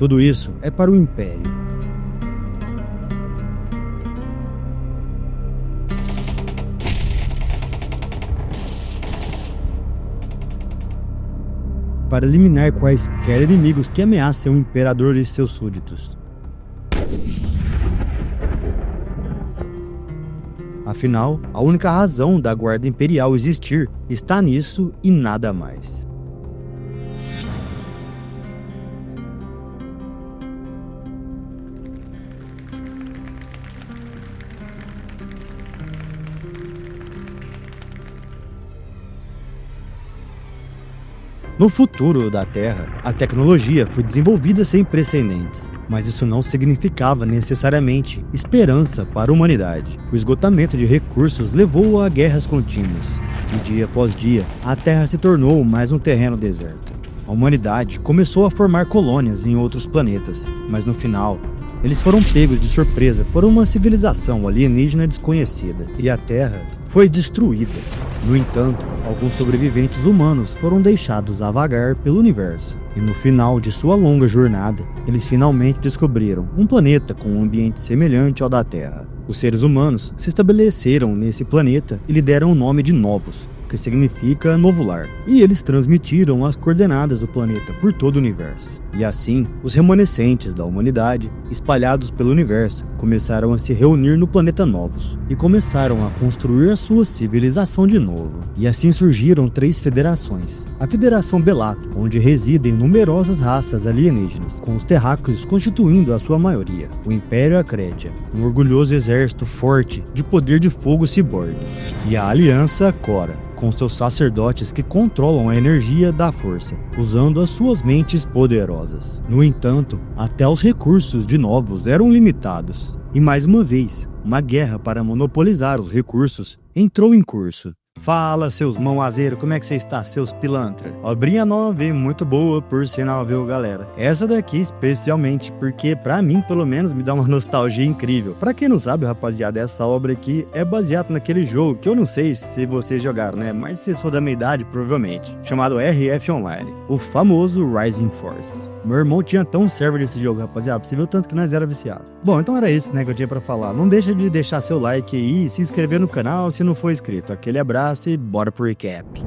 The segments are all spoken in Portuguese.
Tudo isso é para o Império. Para eliminar quaisquer inimigos que ameacem o Imperador e seus súditos. Afinal, a única razão da Guarda Imperial existir está nisso e nada mais. No futuro da Terra, a tecnologia foi desenvolvida sem precedentes, mas isso não significava necessariamente esperança para a humanidade. O esgotamento de recursos levou a guerras contínuas, e dia após dia, a Terra se tornou mais um terreno deserto. A humanidade começou a formar colônias em outros planetas, mas no final, eles foram pegos de surpresa por uma civilização alienígena desconhecida, e a Terra foi destruída. No entanto, alguns sobreviventes humanos foram deixados a vagar pelo universo, e no final de sua longa jornada, eles finalmente descobriram um planeta com um ambiente semelhante ao da Terra. Os seres humanos se estabeleceram nesse planeta e lhe deram o nome de Novos, que significa novo lar, e eles transmitiram as coordenadas do planeta por todo o universo. E assim, os remanescentes da humanidade, espalhados pelo universo, começaram a se reunir no planeta Novos e começaram a construir a sua civilização de novo. E assim surgiram 3 federações. A Federação Belato, onde residem numerosas raças alienígenas, com os terráqueos constituindo a sua maioria. O Império Acretia, um orgulhoso exército forte de poder de fogo ciborgue. E a Aliança Cora, com seus sacerdotes que controlam a energia da força, usando as suas mentes poderosas. No entanto, até os recursos de Novos eram limitados. E mais uma vez, uma guerra para monopolizar os recursos entrou em curso. Fala, seus mãozeiros, como é que você está, seus pilantra? Obrinha nova e muito boa, por sinal, viu, galera? Essa daqui especialmente, porque pra mim, pelo menos, me dá uma nostalgia incrível. Pra quem não sabe, rapaziada, essa obra aqui é baseada naquele jogo, que eu não sei se vocês jogaram, né? Mas se vocês for da minha idade, provavelmente. Chamado RF Online, o famoso Rising Force. Meu irmão tinha tão server desse jogo, rapaziada, você viu tanto que nós era viciado. Bom, então era isso, né, que eu tinha pra falar. Não deixa de deixar seu like aí, se inscrever no canal se não for inscrito. Aquele abraço e bora pro recap.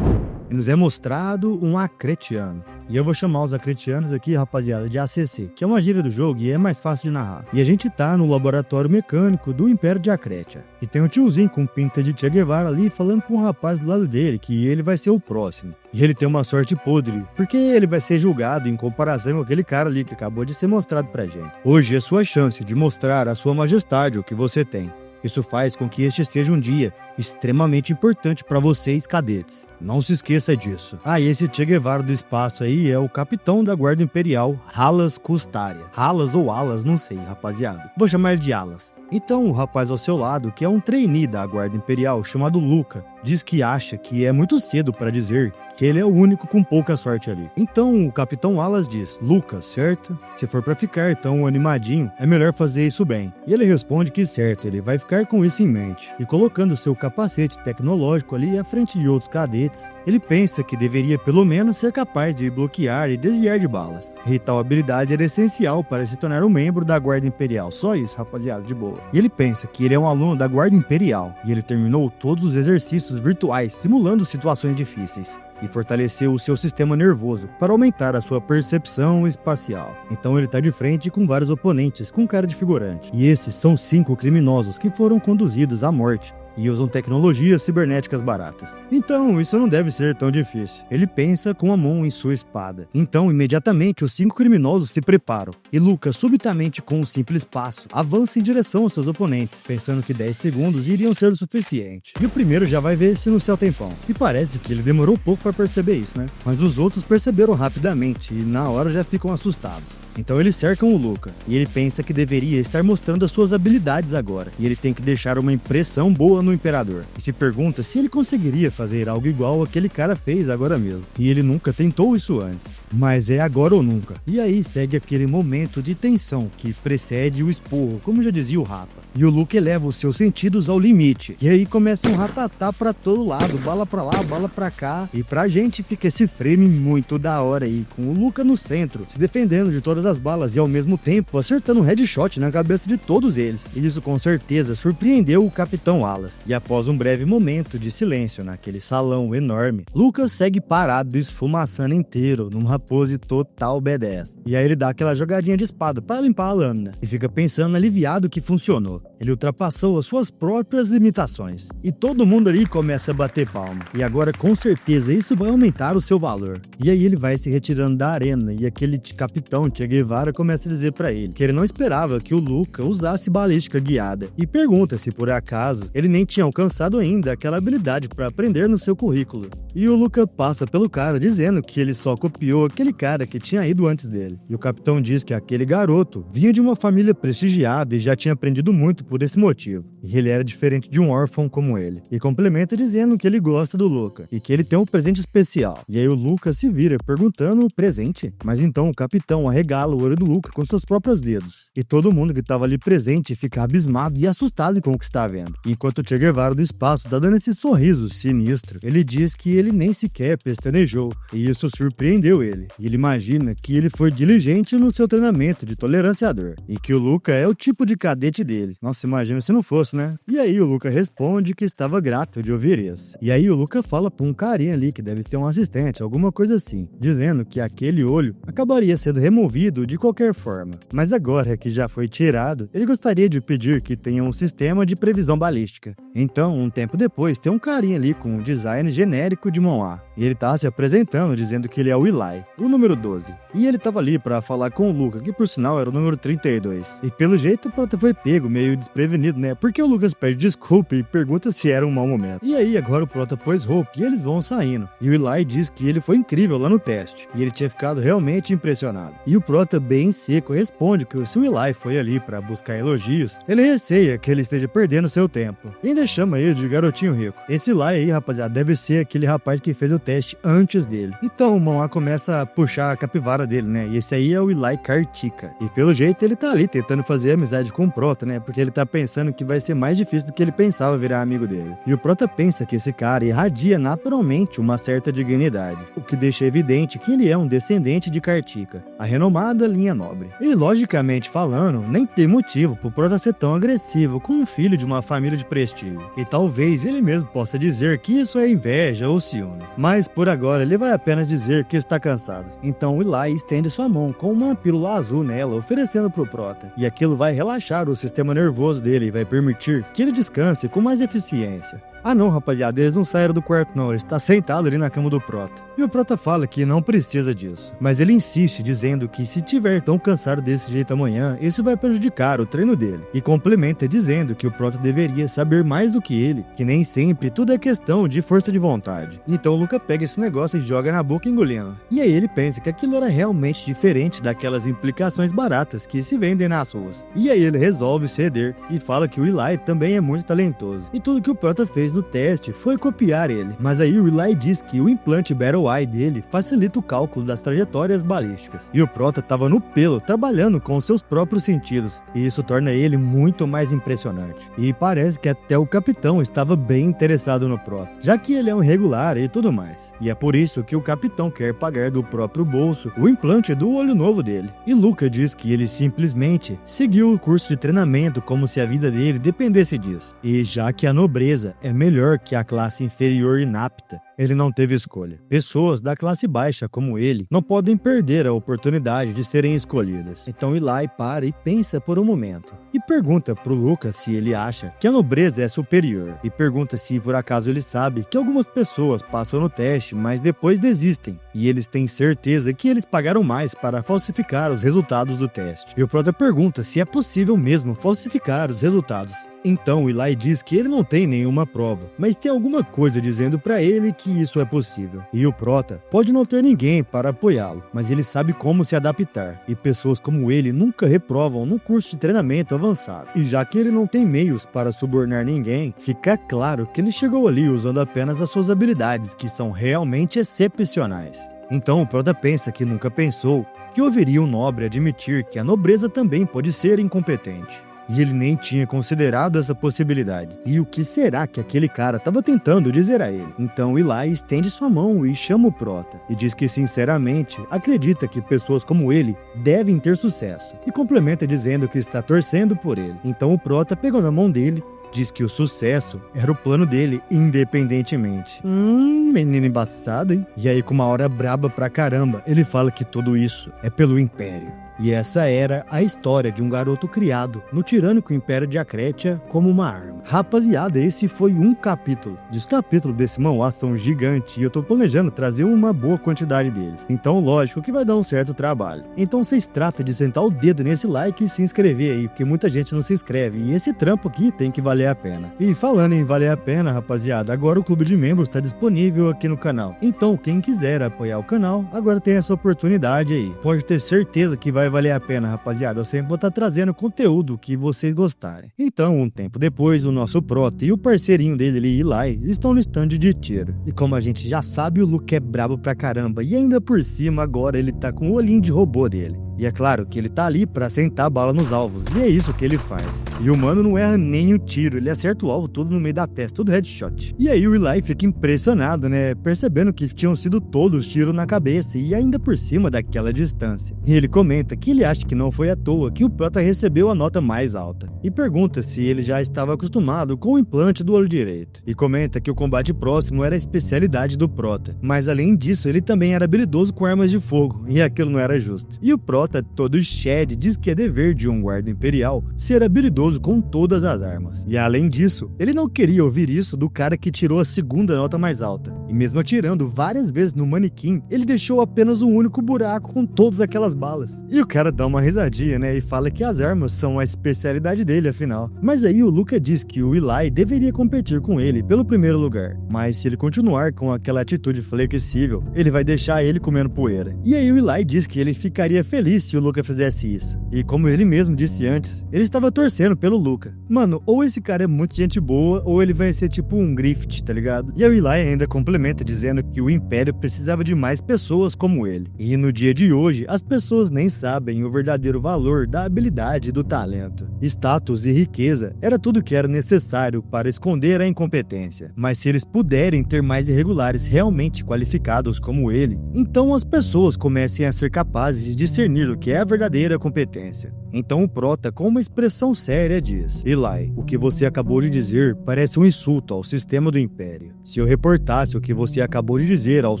E nos é mostrado um acretiano. E eu vou chamar os acretianos aqui, rapaziada, de ACC, que é uma gíria do jogo e é mais fácil de narrar. E a gente tá no laboratório mecânico do Império de Acretia. E tem um tiozinho com pinta de Che Guevara ali falando com um rapaz do lado dele que ele vai ser o próximo. E ele tem uma sorte podre, porque ele vai ser julgado em comparação com aquele cara ali que acabou de ser mostrado pra gente. Hoje é sua chance de mostrar a sua majestade o que você tem. Isso faz com que este seja um dia extremamente importante para vocês, cadetes. Não se esqueça disso. E esse Che Guevara do espaço aí é o capitão da Guarda Imperial, Halas Custaria. Halas ou Alas, não sei, rapaziada. Vou chamar ele de Alas. Então, o rapaz ao seu lado, que é um trainee da Guarda Imperial, chamado Luca, diz que acha que é muito cedo para dizer que ele é o único com pouca sorte ali. Então, o Capitão Alas diz, Luca, certo? Se for para ficar tão animadinho, é melhor fazer isso bem. E ele responde que certo, ele vai ficar com isso em mente. E colocando seu capacete tecnológico ali à frente de outros cadetes, ele pensa que deveria pelo menos ser capaz de bloquear e desviar de balas. E tal habilidade era essencial para se tornar um membro da Guarda Imperial. Só isso, rapaziada, de boa. E ele pensa que ele é um aluno da Guarda Imperial. E ele terminou todos os exercícios virtuais, simulando situações difíceis. E fortaleceu o seu sistema nervoso para aumentar a sua percepção espacial. Então ele está de frente com vários oponentes com cara de figurante. E esses são 5 criminosos que foram conduzidos à morte e usam tecnologias cibernéticas baratas. Então, isso não deve ser tão difícil. Ele pensa com a mão em sua espada. Então, imediatamente, os 5 criminosos se preparam. E Luca, subitamente, com um simples passo, avança em direção aos seus oponentes, pensando que 10 segundos iriam ser o suficiente. E o primeiro já vai ver se no céu tem pão. E parece que ele demorou pouco para perceber isso, né? Mas os outros perceberam rapidamente e na hora já ficam assustados. Então eles cercam o Luca, e ele pensa que deveria estar mostrando as suas habilidades agora, e ele tem que deixar uma impressão boa no Imperador, e se pergunta se ele conseguiria fazer algo igual aquele cara fez agora mesmo, e ele nunca tentou isso antes, mas é agora ou nunca. E aí segue aquele momento de tensão que precede o esporro, como já dizia o Rapa, e o Luca eleva os seus sentidos ao limite, e aí começa um ratatá pra todo lado, bala pra lá, bala pra cá, e pra gente fica esse frame muito da hora aí, com o Luca no centro, se defendendo de todas as as balas e ao mesmo tempo acertando um headshot na cabeça de todos eles. E isso com certeza surpreendeu o Capitão Wallace. E após um breve momento de silêncio naquele salão enorme, Lucas segue parado esfumaçando inteiro numa pose total badass. E aí ele dá aquela jogadinha de espada para limpar a lâmina e fica pensando aliviado que funcionou. Ele ultrapassou as suas próprias limitações. E todo mundo ali começa a bater palma. E agora com certeza isso vai aumentar o seu valor. E aí ele vai se retirando da arena e aquele capitão Che Guevara começa a dizer pra ele que ele não esperava que o Luca usasse balística guiada e pergunta se por acaso ele nem tinha alcançado ainda aquela habilidade para aprender no seu currículo. E o Luca passa pelo cara dizendo que ele só copiou aquele cara que tinha ido antes dele. E o capitão diz que aquele garoto vinha de uma família prestigiada e já tinha aprendido muito por esse motivo. E ele era diferente de um órfão como ele. E complementa dizendo que ele gosta do Luca e que ele tem um presente especial. E aí o Luca se vira perguntando o presente. Mas então o capitão arregala o olho do Luca com seus próprios dedos. E todo mundo que estava ali presente fica abismado e assustado com o que está vendo. Enquanto o Che Guevara do espaço tá dando esse sorriso sinistro, ele diz que ele nem sequer pestanejou. E isso surpreendeu ele. E ele imagina que ele foi diligente no seu treinamento de tolerância à dor. E que o Luca é o tipo de cadete dele. Nossa, imagina se não fosse, né? E aí o Luca responde que estava grato de ouvir isso. E aí o Luca fala pra um carinha ali que deve ser um assistente, alguma coisa assim, dizendo que aquele olho acabaria sendo removido de qualquer forma. Mas agora que já foi tirado, ele gostaria de pedir que tenha um sistema de previsão balística. Então, um tempo depois, tem um carinha ali com um design genérico de mão A. E ele tá se apresentando dizendo que ele é o Eli, o número 12. E ele tava ali pra falar com o Luca, que por sinal era o número 32. E pelo jeito o Prota foi pego, meio desprevenido, né? Porque o Lucas pede desculpa e pergunta se era um mau momento. E aí agora o Prota pôs roupa e eles vão saindo. E o Eli diz que ele foi incrível lá no teste. E ele tinha ficado realmente impressionado. E o Prota, bem seco, responde que se o Eli foi ali pra buscar elogios, ele receia que ele esteja perdendo seu tempo. E ainda chama ele de garotinho rico. Esse Eli aí, rapaziada, deve ser aquele rapaz que fez o teste antes dele. Então o Mão A começa a puxar a capivara dele, né? E esse aí é o Eli Kartika. E pelo jeito ele tá ali tentando fazer amizade com o Prota, né? Porque ele tá pensando que vai ser mais difícil do que ele pensava virar amigo dele. E o Prota pensa que esse cara irradia naturalmente uma certa dignidade, o que deixa evidente que ele é um descendente de Kartika, a renomada linha nobre. E logicamente falando, nem tem motivo pro Prota ser tão agressivo com um filho de uma família de prestígio. E talvez ele mesmo possa dizer que isso é inveja ou ciúme. Mas por agora ele vai apenas dizer que está cansado. Então o Eli estende sua mão com uma pílula azul nela, oferecendo pro Prota. E aquilo vai relaxar o sistema nervoso dele e vai permitir que ele descanse com mais eficiência. Ah não, rapaziada, eles não saíram do quarto não, ele está sentado ali na cama do Prota. E o Prota fala que não precisa disso, mas ele insiste dizendo que se tiver tão cansado desse jeito amanhã, isso vai prejudicar o treino dele. E complementa dizendo que o Prota deveria saber mais do que ele, que nem sempre tudo é questão de força de vontade. Então o Luca pega esse negócio e joga na boca engolindo. E aí ele pensa que aquilo era realmente diferente daquelas implicações baratas que se vendem nas ruas. E aí ele resolve ceder e fala que o Eli também é muito talentoso. E tudo que o Prota fez no teste foi copiar ele, mas aí o Eli diz que o implante Battle Eye dele facilita o cálculo das trajetórias balísticas, e o Prota tava no pelo, trabalhando com seus próprios sentidos, e isso torna ele muito mais impressionante. E parece que até o capitão estava bem interessado no Prota, já que ele é um regular e tudo mais, e é por isso que o capitão quer pagar do próprio bolso o implante do olho novo dele. E Luca diz que ele simplesmente seguiu o curso de treinamento como se a vida dele dependesse disso, e já que a nobreza é melhor que a classe inferior inapta, ele não teve escolha. Pessoas da classe baixa como ele não podem perder a oportunidade de serem escolhidas. Então Eli para e pensa por um momento. E pergunta pro Lucas se ele acha que a nobreza é superior. E pergunta se por acaso ele sabe que algumas pessoas passam no teste, mas depois desistem. E eles têm certeza que eles pagaram mais para falsificar os resultados do teste. E o Prota pergunta se é possível mesmo falsificar os resultados. Então Eli diz que ele não tem nenhuma prova, mas tem alguma coisa dizendo pra ele que isso é possível. E o Prota pode não ter ninguém para apoiá-lo, mas ele sabe como se adaptar. E pessoas como ele nunca reprovam num curso de treinamento avançado. E já que ele não tem meios para subornar ninguém, fica claro que ele chegou ali usando apenas as suas habilidades, que são realmente excepcionais. Então o Prota pensa que nunca pensou que ouviria um nobre admitir que a nobreza também pode ser incompetente. e ele nem tinha considerado essa possibilidade. E o que será que aquele cara estava tentando dizer a ele? Então Eli estende sua mão e chama o Prota, e diz que sinceramente acredita que pessoas como ele devem ter sucesso, e complementa dizendo que está torcendo por ele. Então o Prota pegou na mão dele, diz que o sucesso era o plano dele, independentemente. Menino embaçado, hein? E aí, com uma hora braba pra caramba, ele fala que tudo isso é pelo Império. E essa era a história de um garoto criado no tirânico Império de Akretia como uma arma. Rapaziada, esse foi um capítulo. E os capítulos desse manhwa são gigantes e eu tô planejando trazer uma boa quantidade deles. Então, lógico que vai dar um certo trabalho. Então, vocês tratam de sentar o dedo nesse like e se inscrever aí, porque muita gente não se inscreve. E esse trampo aqui tem que valer a pena. E falando em valer a pena, rapaziada, agora o clube de membros está disponível aqui no canal. Então, quem quiser apoiar o canal, agora tem essa oportunidade aí. Pode ter certeza que vai valer a pena, rapaziada. Eu sempre vou estar trazendo conteúdo que vocês gostarem. Então, um tempo depois, o nosso Prota e o parceirinho dele ali, Eli, estão no stand de tiro. E como a gente já sabe, o Luke é brabo pra caramba. E ainda por cima, agora ele tá com o olhinho de robô dele. E é claro que ele tá ali pra sentar a bala nos alvos, e é isso que ele faz. E o mano não erra nem o tiro, ele acerta o alvo todo no meio da testa, tudo headshot. E aí o Eli fica impressionado, né, percebendo que tinham sido todos tiros na cabeça e ainda por cima daquela distância. E ele comenta que ele acha que não foi à toa que o Prota recebeu a nota mais alta. E pergunta se ele já estava acostumado com o implante do olho direito. E comenta que o combate próximo era a especialidade do Prota. Mas além disso, ele também era habilidoso com armas de fogo, e aquilo não era justo. E o Prota, todo Shed, diz que é dever de um guarda imperial ser habilidoso com todas as armas. E além disso, ele não queria ouvir isso do cara que tirou a segunda nota mais alta. E mesmo atirando várias vezes no manequim, ele deixou apenas um único buraco com todas aquelas balas. E o cara dá uma risadinha, né, e fala que as armas são a especialidade dele, afinal. Mas aí o Luca diz que o Eli deveria competir com ele pelo primeiro lugar. Mas se ele continuar com aquela atitude flexível, ele vai deixar ele comendo poeira. E aí o Eli diz que ele ficaria feliz se o Luca fizesse isso. E como ele mesmo disse antes, ele estava torcendo pelo Luca. Mano, ou esse cara é muito gente boa, ou ele vai ser tipo um grift, tá ligado? E o Eli ainda complementa dizendo que o Império precisava de mais pessoas como ele. E no dia de hoje, as pessoas nem sabem o verdadeiro valor da habilidade e do talento. Status e riqueza era tudo que era necessário para esconder a incompetência. Mas se eles puderem ter mais irregulares realmente qualificados como ele, então as pessoas comecem a ser capazes de discernir o que é a verdadeira competência. Então o Prota, com uma expressão séria, diz: Eli, o que você acabou de dizer parece um insulto ao sistema do Império. Se eu reportasse o que você acabou de dizer aos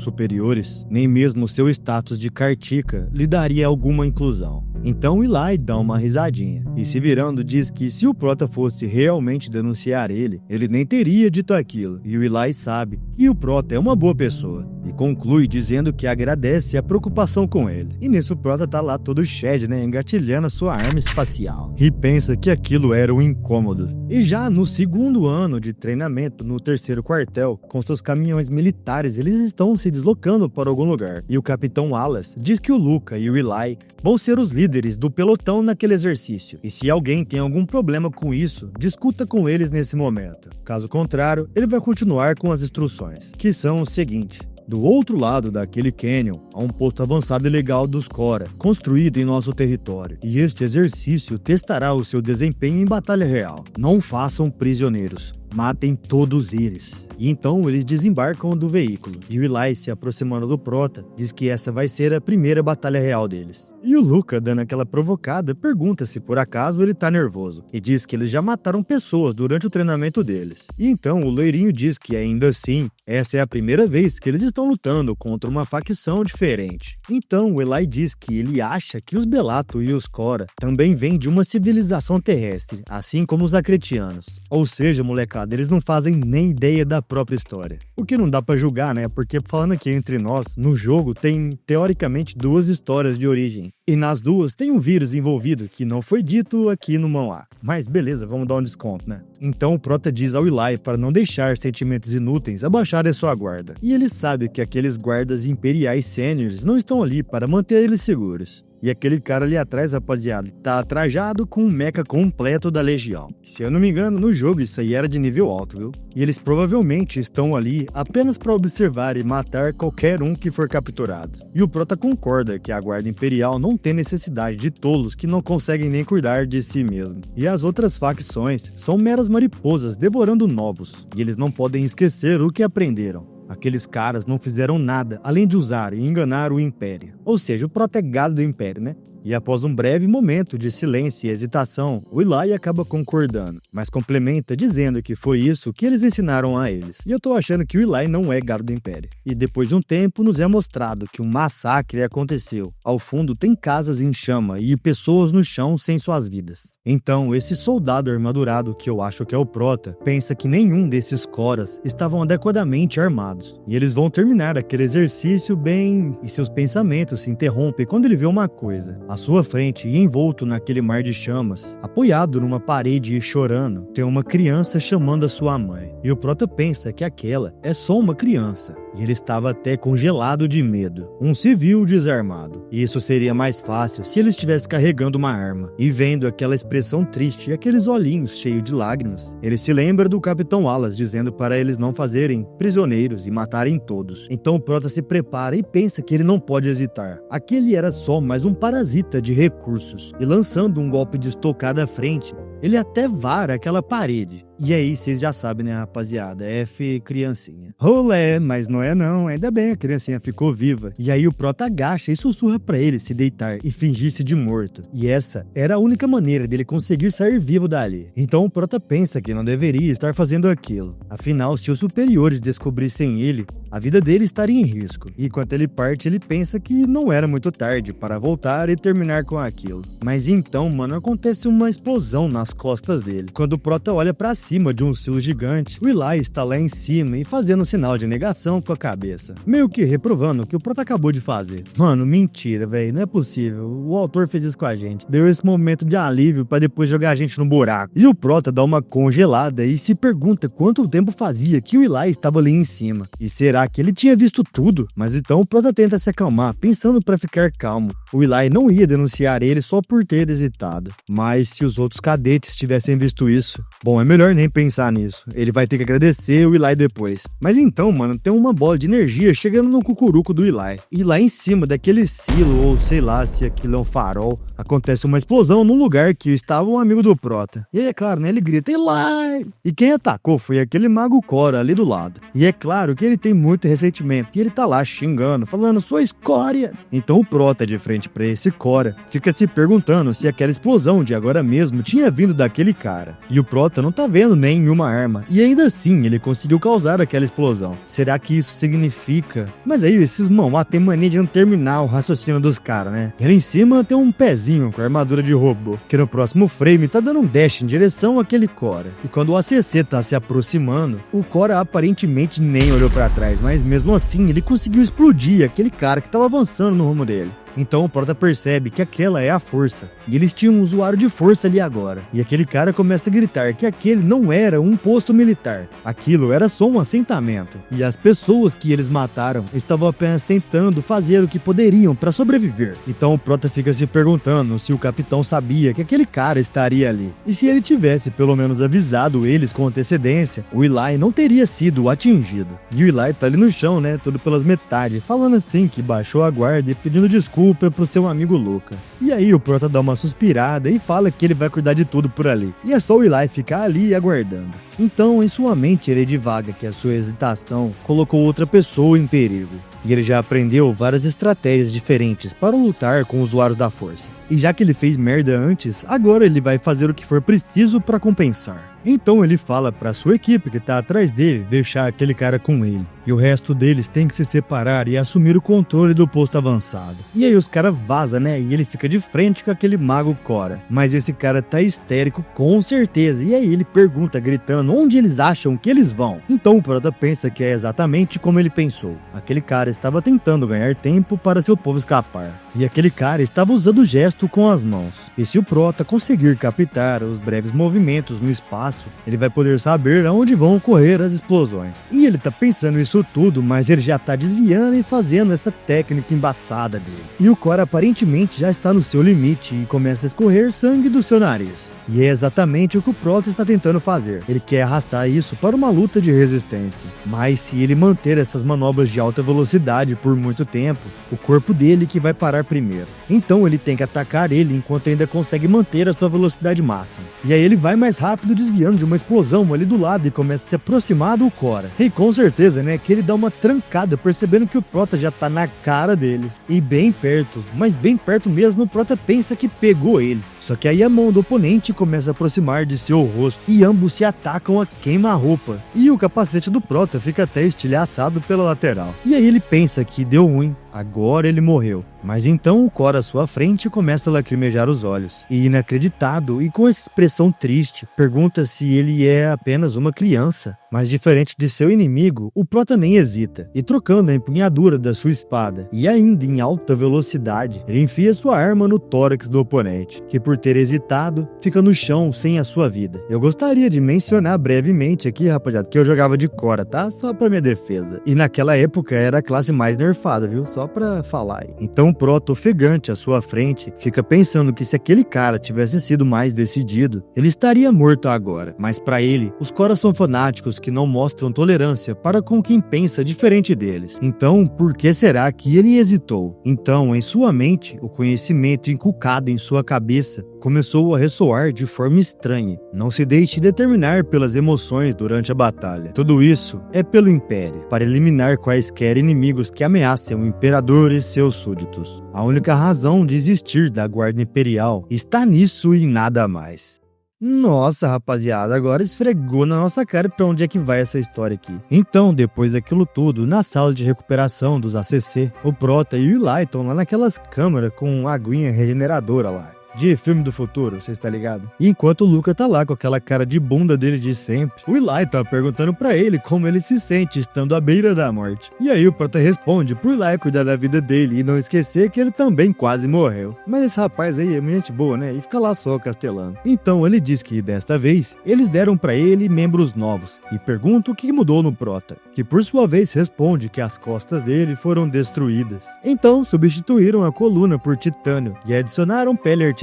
superiores, nem mesmo seu status de Kartika lhe daria alguma inclusão. Então Eli dá uma risadinha e, se virando, diz que se o Prota fosse realmente denunciar ele, ele nem teria dito aquilo. E o Eli sabe que o Prota é uma boa pessoa e conclui dizendo que agradece a preocupação com ele. E nisso o Prota tá lá todo Shed, né, engatilhando a sua arma espacial, e pensa que aquilo era um incômodo. E já no segundo ano de treinamento no terceiro quartel, com seus caminhões militares, eles estão se deslocando para algum lugar. E o Capitão Wallace diz que o Luca e o Eli vão ser os líderes do pelotão naquele exercício. E se alguém tem algum problema com isso, discuta com eles nesse momento. Caso contrário, ele vai continuar com as instruções, que são o seguinte: do outro lado daquele canyon, há um posto avançado e legal dos Cora, construído em nosso território. E este exercício testará o seu desempenho em batalha real. Não façam prisioneiros. Matem todos eles. E então eles desembarcam do veículo. E o Eli, se aproximando do Prota, diz que essa vai ser a primeira batalha real deles. E o Luca, dando aquela provocada, pergunta se por acaso ele tá nervoso. E diz que eles já mataram pessoas durante o treinamento deles. E então o loirinho diz que ainda assim, essa é a primeira vez que eles estão lutando contra uma facção diferente. Então o Eli diz que ele acha que os Belato e os Cora também vêm de uma civilização terrestre, assim como os Akretianos. Ou seja, molecada, eles não fazem nem ideia da própria história. O que não dá pra julgar, né? Porque, falando aqui entre nós, no jogo tem, teoricamente, 2 histórias de origem. E nas duas tem um vírus envolvido que não foi dito aqui no manhwa. Mas beleza, vamos dar um desconto, né? Então o Prota diz ao Eli para não deixar sentimentos inúteis abaixarem sua guarda. E ele sabe que aqueles guardas imperiais sêniores não estão ali para manter eles seguros. E aquele cara ali atrás, rapaziada, tá trajado com um mecha completo da Legião. Se eu não me engano, no jogo isso aí era de nível alto, viu? E eles provavelmente estão ali apenas para observar e matar qualquer um que for capturado. E o Prota concorda que a Guarda Imperial não tem necessidade de tolos que não conseguem nem cuidar de si mesmo. E as outras facções são meras mariposas devorando novos. E eles não podem esquecer o que aprenderam. Aqueles caras não fizeram nada além de usar e enganar o Império. Ou seja, o Prota é gado do Império, né? E após um breve momento de silêncio e hesitação, o Eli acaba concordando, mas complementa dizendo que foi isso que eles ensinaram a eles. E eu tô achando que o Eli não é gado do Império. E depois de um tempo, nos é mostrado que um massacre aconteceu. Ao fundo tem casas em chama e pessoas no chão sem suas vidas. Então, esse soldado armadurado, que eu acho que é o Prota, pensa que nenhum desses Coras estavam adequadamente armados. E eles vão terminar aquele exercício bem... E seus pensamentos se interrompem quando ele vê uma coisa. À sua frente e envolto naquele mar de chamas, apoiado numa parede e chorando, tem uma criança chamando a sua mãe. E o Prota pensa que aquela é só uma criança. E ele estava até congelado de medo. Um civil desarmado. E isso seria mais fácil se ele estivesse carregando uma arma. E vendo aquela expressão triste e aqueles olhinhos cheios de lágrimas, ele se lembra do Capitão Wallace dizendo para eles não fazerem prisioneiros e matarem todos. Então o Prota se prepara e pensa que ele não pode hesitar. Aquele era só mais um parasita de recursos. E lançando um golpe de estocada à frente, ele até vara aquela parede. E aí, vocês já sabem, né, rapaziada? F criancinha. Rolé, mas não é não. Ainda bem, a criancinha ficou viva. E aí o Prota agacha e sussurra pra ele se deitar e fingir-se de morto. E essa era a única maneira dele conseguir sair vivo dali. Então o Prota pensa que não deveria estar fazendo aquilo. Afinal, se os superiores descobrissem ele, a vida dele estaria em risco. E enquanto ele parte, ele pensa que não era muito tarde para voltar e terminar com aquilo. Mas então, mano, acontece uma explosão nas costas dele. Quando o Prota olha pra cima de um silo gigante, o Eli está lá em cima e fazendo um sinal de negação com a cabeça, meio que reprovando o que o Prota acabou de fazer. Mano, mentira, velho, não é possível. O autor fez isso com a gente, deu esse momento de alívio pra depois jogar a gente no buraco. E o Prota dá uma congelada e se pergunta quanto tempo fazia que o Eli estava ali em cima. E será que ele tinha visto tudo? Mas então o Prota tenta se acalmar, pensando pra ficar calmo. O Eli não ia denunciar ele só por ter hesitado. Mas se os outros cadetes tivessem visto isso, bom, é melhor nem pensar nisso. Ele vai ter que agradecer o Eli depois. Mas então, mano, tem uma bola de energia chegando no cucuruco do Eli. E lá em cima daquele silo, ou sei lá se aquilo é um farol, acontece uma explosão num lugar que estava um amigo do Prota. E aí, é claro, né, ele grita, Eli! E quem atacou foi aquele mago Cora ali do lado. E é claro que ele tem muito ressentimento. E ele tá lá xingando, falando, sua escória! Então o Prota, de frente pra esse Cora, fica se perguntando se aquela explosão de agora mesmo tinha vindo daquele cara. E o Prota não tá vendo nenhuma arma. E ainda assim, ele conseguiu causar aquela explosão. Será que isso significa... Mas aí, esses mão tem mania de não terminar o raciocínio dos caras, né? Ele em cima tem um pezinho com a armadura de robô, que no próximo frame tá dando um dash em direção àquele Cora. E quando o ACC tá se aproximando, o Cora aparentemente nem olhou pra trás, mas mesmo assim, ele conseguiu explodir aquele cara que tava avançando no rumo dele. Então o Prota percebe que aquela é a força, e eles tinham um usuário de força ali agora. E aquele cara começa a gritar que aquele não era um posto militar, aquilo era só um assentamento. E as pessoas que eles mataram estavam apenas tentando fazer o que poderiam para sobreviver. Então o Prota fica se perguntando se o capitão sabia que aquele cara estaria ali. E se ele tivesse pelo menos avisado eles com antecedência, o Eli não teria sido atingido. E o Eli tá ali no chão, né, todo pelas metades, falando assim que baixou a guarda e pedindo desculpa pro seu amigo Luca. E aí o Prota dá uma suspirada e fala que ele vai cuidar de tudo por ali. E é só o Eli ficar ali aguardando. Então, em sua mente, ele divaga que a sua hesitação colocou outra pessoa em perigo. E ele já aprendeu várias estratégias diferentes para lutar com usuários da força. E já que ele fez merda antes, agora ele vai fazer o que for preciso para compensar. Então ele fala para sua equipe que tá atrás dele deixar aquele cara com ele. E o resto deles tem que se separar e assumir o controle do posto avançado. E aí os caras vazam, né? E ele fica de frente com aquele mago Cora. Mas esse cara tá histérico com certeza. E aí ele pergunta, gritando, onde eles acham que eles vão? Então o Prota pensa que é exatamente como ele pensou. Aquele cara estava tentando ganhar tempo para seu povo escapar. E aquele cara estava usando o gesto com as mãos. E se o Prota conseguir captar os breves movimentos no espaço espaço, ele vai poder saber aonde vão ocorrer as explosões. E ele tá pensando isso tudo, mas ele já tá desviando e fazendo essa técnica embaçada dele. E o Cora aparentemente já está no seu limite e começa a escorrer sangue do seu nariz. E é exatamente o que o Prota está tentando fazer. Ele quer arrastar isso para uma luta de resistência. Mas se ele manter essas manobras de alta velocidade por muito tempo, o corpo dele que vai parar primeiro. Então ele tem que atacar ele enquanto ainda consegue manter a sua velocidade máxima. E aí ele vai mais rápido desviando de uma explosão ali do lado e começa a se aproximar do Cora. E com certeza, né, que ele dá uma trancada percebendo que o Prota já tá na cara dele. E bem perto, mas bem perto mesmo, o Prota pensa que pegou ele. Só que aí a mão do oponente começa a aproximar de seu rosto e ambos se atacam a queima-roupa. E o capacete do Prota fica até estilhaçado pela lateral. E aí ele pensa que deu ruim, agora ele morreu. Mas então o Cora à sua frente começa a lacrimejar os olhos. E inacreditado e com essa expressão triste, pergunta se ele é apenas uma criança. Mas diferente de seu inimigo, o Prota nem hesita. E trocando a empunhadura da sua espada, e ainda em alta velocidade, ele enfia sua arma no tórax do oponente, que por ter hesitado, fica no chão sem a sua vida. Eu gostaria de mencionar brevemente aqui, rapaziada, que eu jogava de Cora, tá? Só pra minha defesa. E naquela época era a classe mais nerfada, viu? Só pra falar aí. Então o Prota ofegante à sua frente fica pensando que se aquele cara tivesse sido mais decidido, ele estaria morto agora. Mas pra ele, os Coras são fanáticos que não mostram tolerância para com quem pensa diferente deles. Então, por que será que ele hesitou? Então, em sua mente, o conhecimento inculcado em sua cabeça começou a ressoar de forma estranha. Não se deixe determinar pelas emoções durante a batalha. Tudo isso é pelo Império, para eliminar quaisquer inimigos que ameacem o Imperador e seus súditos. A única razão de existir da Guarda Imperial está nisso e nada mais. Nossa, rapaziada, agora esfregou na nossa cara pra onde é que vai essa história aqui. Então, depois daquilo tudo, na sala de recuperação dos ACC, o Prota e o Eli estão lá naquelas câmeras com aguinha regeneradora lá. De filme do futuro, você está ligado? E enquanto o Luca tá lá com aquela cara de bunda dele de sempre, o Eli tá perguntando pra ele como ele se sente estando à beira da morte. E aí o Prota responde pro Eli cuidar da vida dele e não esquecer que ele também quase morreu. Mas esse rapaz aí é gente boa, né? E fica lá só castelando. Então ele diz que desta vez eles deram pra ele membros novos e pergunta o que mudou no Prota, que por sua vez responde que as costas dele foram destruídas. Então substituíram a coluna por titânio e adicionaram pele artificial.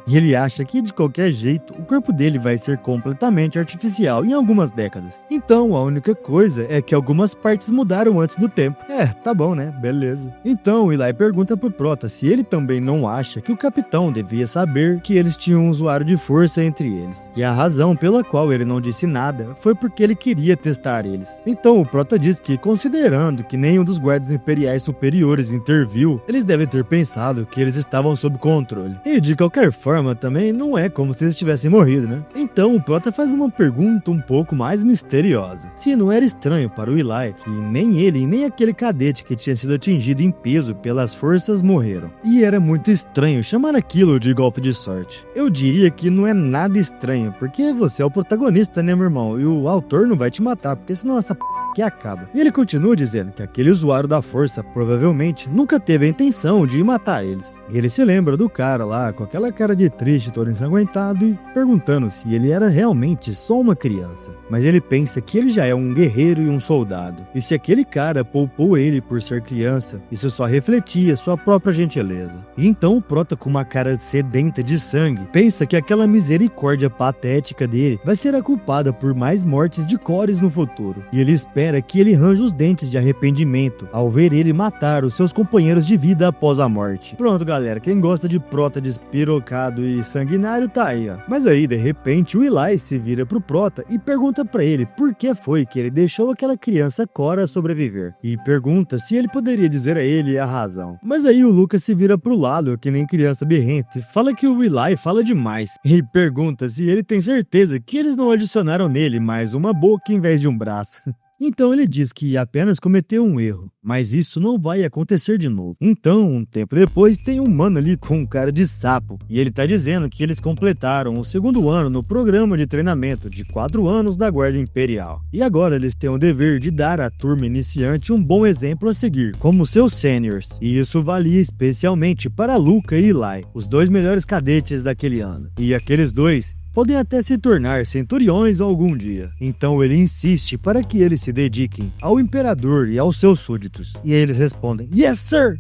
E ele acha que de qualquer jeito o corpo dele vai ser completamente artificial em algumas décadas. Então a única coisa é que algumas partes mudaram antes do tempo. Tá bom, né? Beleza. Então o Eli pergunta pro Prota se ele também não acha que o capitão devia saber que eles tinham um usuário de força entre eles. E a razão pela qual ele não disse nada foi porque ele queria testar eles. Então o Prota diz que, considerando que nenhum dos guardas imperiais superiores interviu, eles devem ter pensado que eles estavam sob controle. E de qualquer forma, também não é como se eles tivessem morrido, né? Então o Prota faz uma pergunta um pouco mais misteriosa. Se não era estranho para o Eli que nem ele nem aquele cadete que tinha sido atingido em peso pelas forças morreram. E era muito estranho chamar aquilo de golpe de sorte. Eu diria que não é nada estranho, porque você é o protagonista, né, meu irmão? E o autor não vai te matar, porque senão essa que acaba. E ele continua dizendo que aquele usuário da força provavelmente nunca teve a intenção de matar eles. E ele se lembra do cara lá com aquela cara de triste, todo ensanguentado e perguntando se ele era realmente só uma criança. Mas ele pensa que ele já é um guerreiro e um soldado. E se aquele cara poupou ele por ser criança, isso só refletia sua própria gentileza. E então o Prota, com uma cara sedenta de sangue, pensa que aquela misericórdia patética dele vai ser a culpada por mais mortes de Cores no futuro. E ele espera que ele range os dentes de arrependimento ao ver ele matar os seus companheiros de vida após a morte. Pronto, galera, quem gosta de Prota despirocado e sanguinário tá aí, ó. Mas aí, de repente, o Eli se vira pro Prota e pergunta pra ele por que foi que ele deixou aquela criança Cora sobreviver. E pergunta se ele poderia dizer a ele a razão. Mas aí o Lucas se vira pro lado, que nem criança birrenta, e fala que o Eli fala demais. E pergunta se ele tem certeza que eles não adicionaram nele mais uma boca em vez de um braço. Então ele diz que apenas cometeu um erro, mas isso não vai acontecer de novo. Então, um tempo depois, tem um mano ali com um cara de sapo, e ele tá dizendo que eles completaram o segundo ano no programa de treinamento de 4 anos da Guarda Imperial. E agora eles têm o dever de dar à turma iniciante um bom exemplo a seguir, como seus seniors. E isso valia especialmente para Luca e Eli, os 2 melhores cadetes daquele ano. E aqueles 2 podem até se tornar centuriões algum dia. Então ele insiste para que eles se dediquem ao imperador e aos seus súditos. E aí eles respondem, Yes, sir!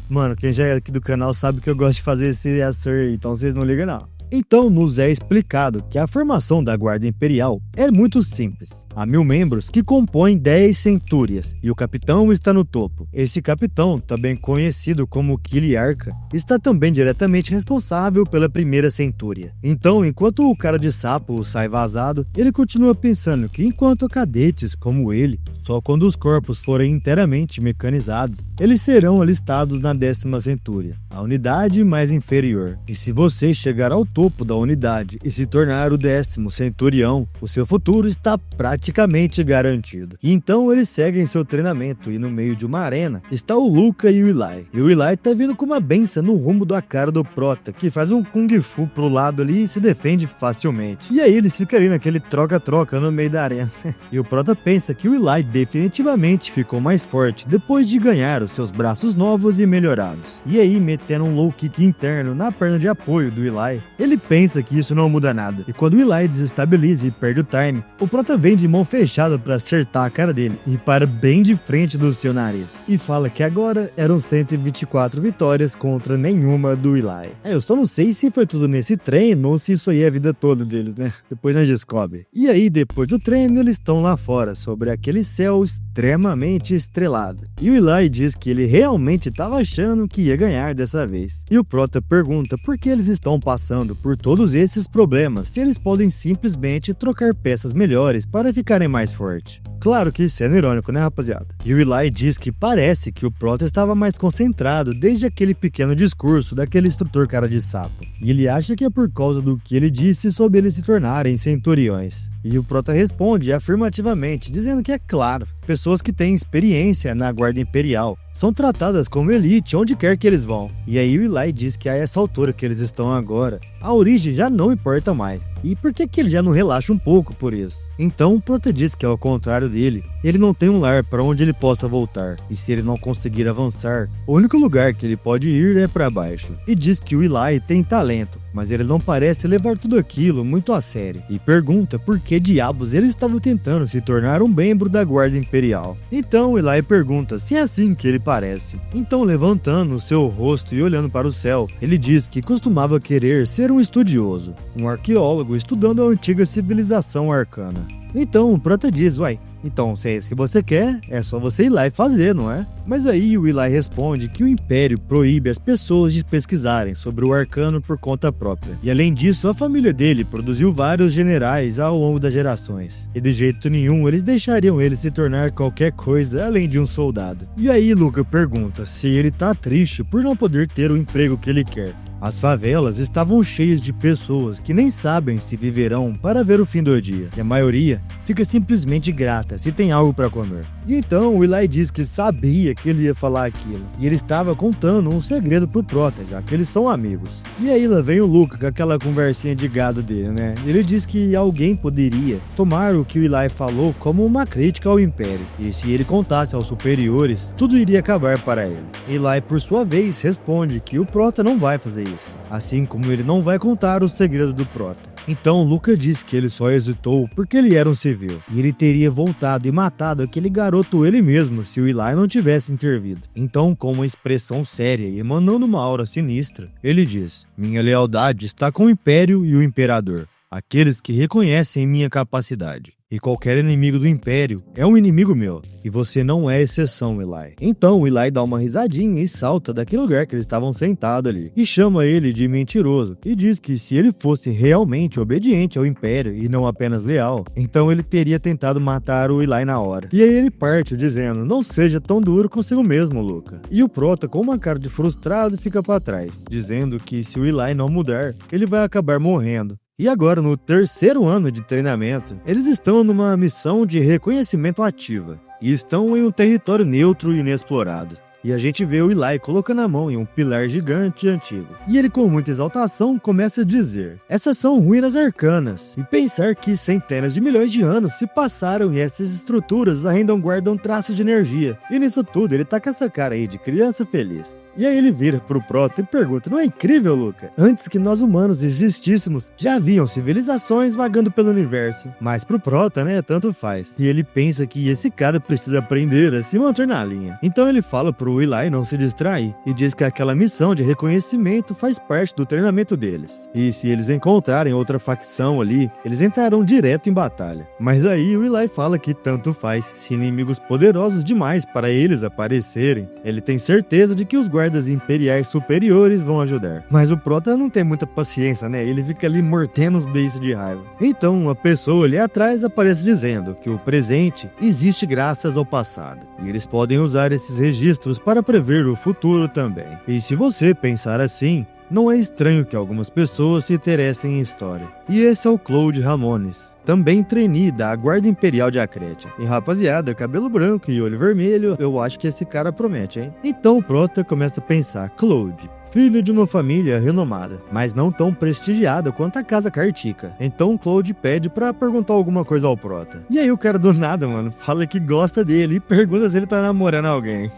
Mano, quem já é aqui do canal sabe que eu gosto de fazer esse yes, sir, então vocês não ligam não. Então nos é explicado que a formação da Guarda Imperial é muito simples. Há 1000 membros que compõem 10 centúrias e o capitão está no topo. Esse capitão, também conhecido como Quiliarca, está também diretamente responsável pela primeira centúria. Então, enquanto o cara de sapo sai vazado, ele continua pensando que enquanto cadetes como ele, só quando os corpos forem inteiramente mecanizados, eles serão alistados na 10ª centúria, a unidade mais inferior. E se você chegar ao topo da unidade e se tornar o 10º centurião, o seu futuro está praticamente garantido. E então eles seguem seu treinamento e no meio de uma arena está o Luca e o Eli. E o Eli tá vindo com uma benção no rumo da cara do Prota, que faz um Kung Fu pro lado ali e se defende facilmente. E aí eles ficam ali naquele troca-troca no meio da arena. E o Prota pensa que o Eli definitivamente ficou mais forte depois de ganhar os seus braços novos e melhorados. E aí, metendo um low kick interno na perna de apoio do Eli, ele pensa que isso não muda nada. E quando o Eli desestabiliza e perde o time, o Prota vem de mão fechada para acertar a cara dele e para bem de frente do seu nariz. E fala que agora eram 124 vitórias contra nenhuma do Eli. Eu só não sei se foi tudo nesse treino ou se isso aí é a vida toda deles, né? Depois nós descobre. E aí, depois do treino, eles estão lá fora, sobre aquele céu extremamente estrelado. E o Eli diz que ele realmente estava achando que ia ganhar dessa vez. E o Prota pergunta por que eles estão passando por todos esses problemas, se eles podem simplesmente trocar peças melhores para ficarem mais fortes. Claro que sendo irônico, né, rapaziada? E o Eli diz que parece que o Prota estava mais concentrado desde aquele pequeno discurso daquele instrutor cara de sapo. E ele acha que é por causa do que ele disse sobre eles se tornarem centuriões. E o Prota responde afirmativamente, dizendo que é claro, pessoas que têm experiência na Guarda Imperial são tratadas como elite onde quer que eles vão. E aí o Eli diz que a essa altura que eles estão agora, a origem já não importa mais. E por que ele já não relaxa um pouco por isso? Então o Prota diz que ao contrário dele, ele não tem um lar para onde ele possa voltar. E se ele não conseguir avançar, o único lugar que ele pode ir é para baixo. E diz que o Eli tem talento, mas ele não parece levar tudo aquilo muito a sério. E pergunta por que diabos ele estava tentando se tornar um membro da Guarda Imperial. Então Eli pergunta se é assim que ele parece. Então, levantando o seu rosto e olhando para o céu, ele diz que costumava querer ser um estudioso, um arqueólogo estudando a antiga civilização arcana. Então o Prota diz, uai, então se é isso que você quer, é só você ir lá e fazer, não é? Mas aí o Eli responde que o Império proíbe as pessoas de pesquisarem sobre o arcano por conta própria. E além disso, a família dele produziu vários generais ao longo das gerações. E de jeito nenhum eles deixariam ele se tornar qualquer coisa além de um soldado. E aí Luca pergunta se ele tá triste por não poder ter o emprego que ele quer. As favelas estavam cheias de pessoas que nem sabem se viverão para ver o fim do dia. E a maioria fica simplesmente grata se tem algo para comer. E então o Eli diz que sabia que ele ia falar aquilo. E ele estava contando um segredo pro Prota, já que eles são amigos. E aí lá vem o Luca com aquela conversinha de gado dele, né? Ele diz que alguém poderia tomar o que o Eli falou como uma crítica ao Império. E se ele contasse aos superiores, tudo iria acabar para ele. Eli, por sua vez, responde que o Prota não vai fazer isso. Assim como ele não vai contar o segredo do Prota. Então Luca diz que ele só hesitou porque ele era um civil, e ele teria voltado e matado aquele garoto ele mesmo se o Eli não tivesse intervido. Então, com uma expressão séria e emanando uma aura sinistra, ele diz: minha lealdade está com o Império e o Imperador, aqueles que reconhecem minha capacidade. E qualquer inimigo do Império é um inimigo meu. E você não é exceção, Eli. Então o Eli dá uma risadinha e salta daquele lugar que eles estavam sentados ali. E chama ele de mentiroso. E diz que se ele fosse realmente obediente ao Império e não apenas leal, então ele teria tentado matar o Eli na hora. E aí ele parte dizendo: não seja tão duro consigo mesmo, Luca. E o Prota, com uma cara de frustrado, fica para trás, dizendo que se o Eli não mudar, ele vai acabar morrendo. E agora, no 3º ano de treinamento, eles estão numa missão de reconhecimento ativa e estão em um território neutro e inexplorado. E a gente vê o Eli colocando a mão em um pilar gigante e antigo. E ele, com muita exaltação, começa a dizer: essas são ruínas arcanas. E pensar que centenas de milhões de anos se passaram e essas estruturas ainda guardam traços de energia. E nisso tudo ele tá com essa cara aí de criança feliz. E aí ele vira pro Prota e pergunta: não é incrível, Luca? Antes que nós humanos existíssemos, já haviam civilizações vagando pelo universo. Mas pro Prota, né, tanto faz. E ele pensa que esse cara precisa aprender a se manter na linha. Então ele fala pro Eli não se distrair e diz que aquela missão de reconhecimento faz parte do treinamento deles. E se eles encontrarem outra facção ali, eles entrarão direto em batalha. Mas aí o Eli fala que tanto faz, se inimigos poderosos demais para eles aparecerem, ele tem certeza de que os guardas imperiais superiores vão ajudar. Mas o Prota não tem muita paciência, né? Ele fica ali mordendo os beiços de raiva. Então uma pessoa ali atrás aparece dizendo que o presente existe graças ao passado. E eles podem usar esses registros para prever o futuro também. E se você pensar assim, não é estranho que algumas pessoas se interessem em história. E esse é o Claude Ramones, também trainee da Guarda Imperial de Acretia. E rapaziada, cabelo branco e olho vermelho, eu acho que esse cara promete, hein? Então o Prota começa a pensar: Claude, filho de uma família renomada, mas não tão prestigiada quanto a Casa Cartica. Então o Claude pede pra perguntar alguma coisa ao Prota. E aí o cara do nada, mano, fala que gosta dele e pergunta se ele tá namorando alguém.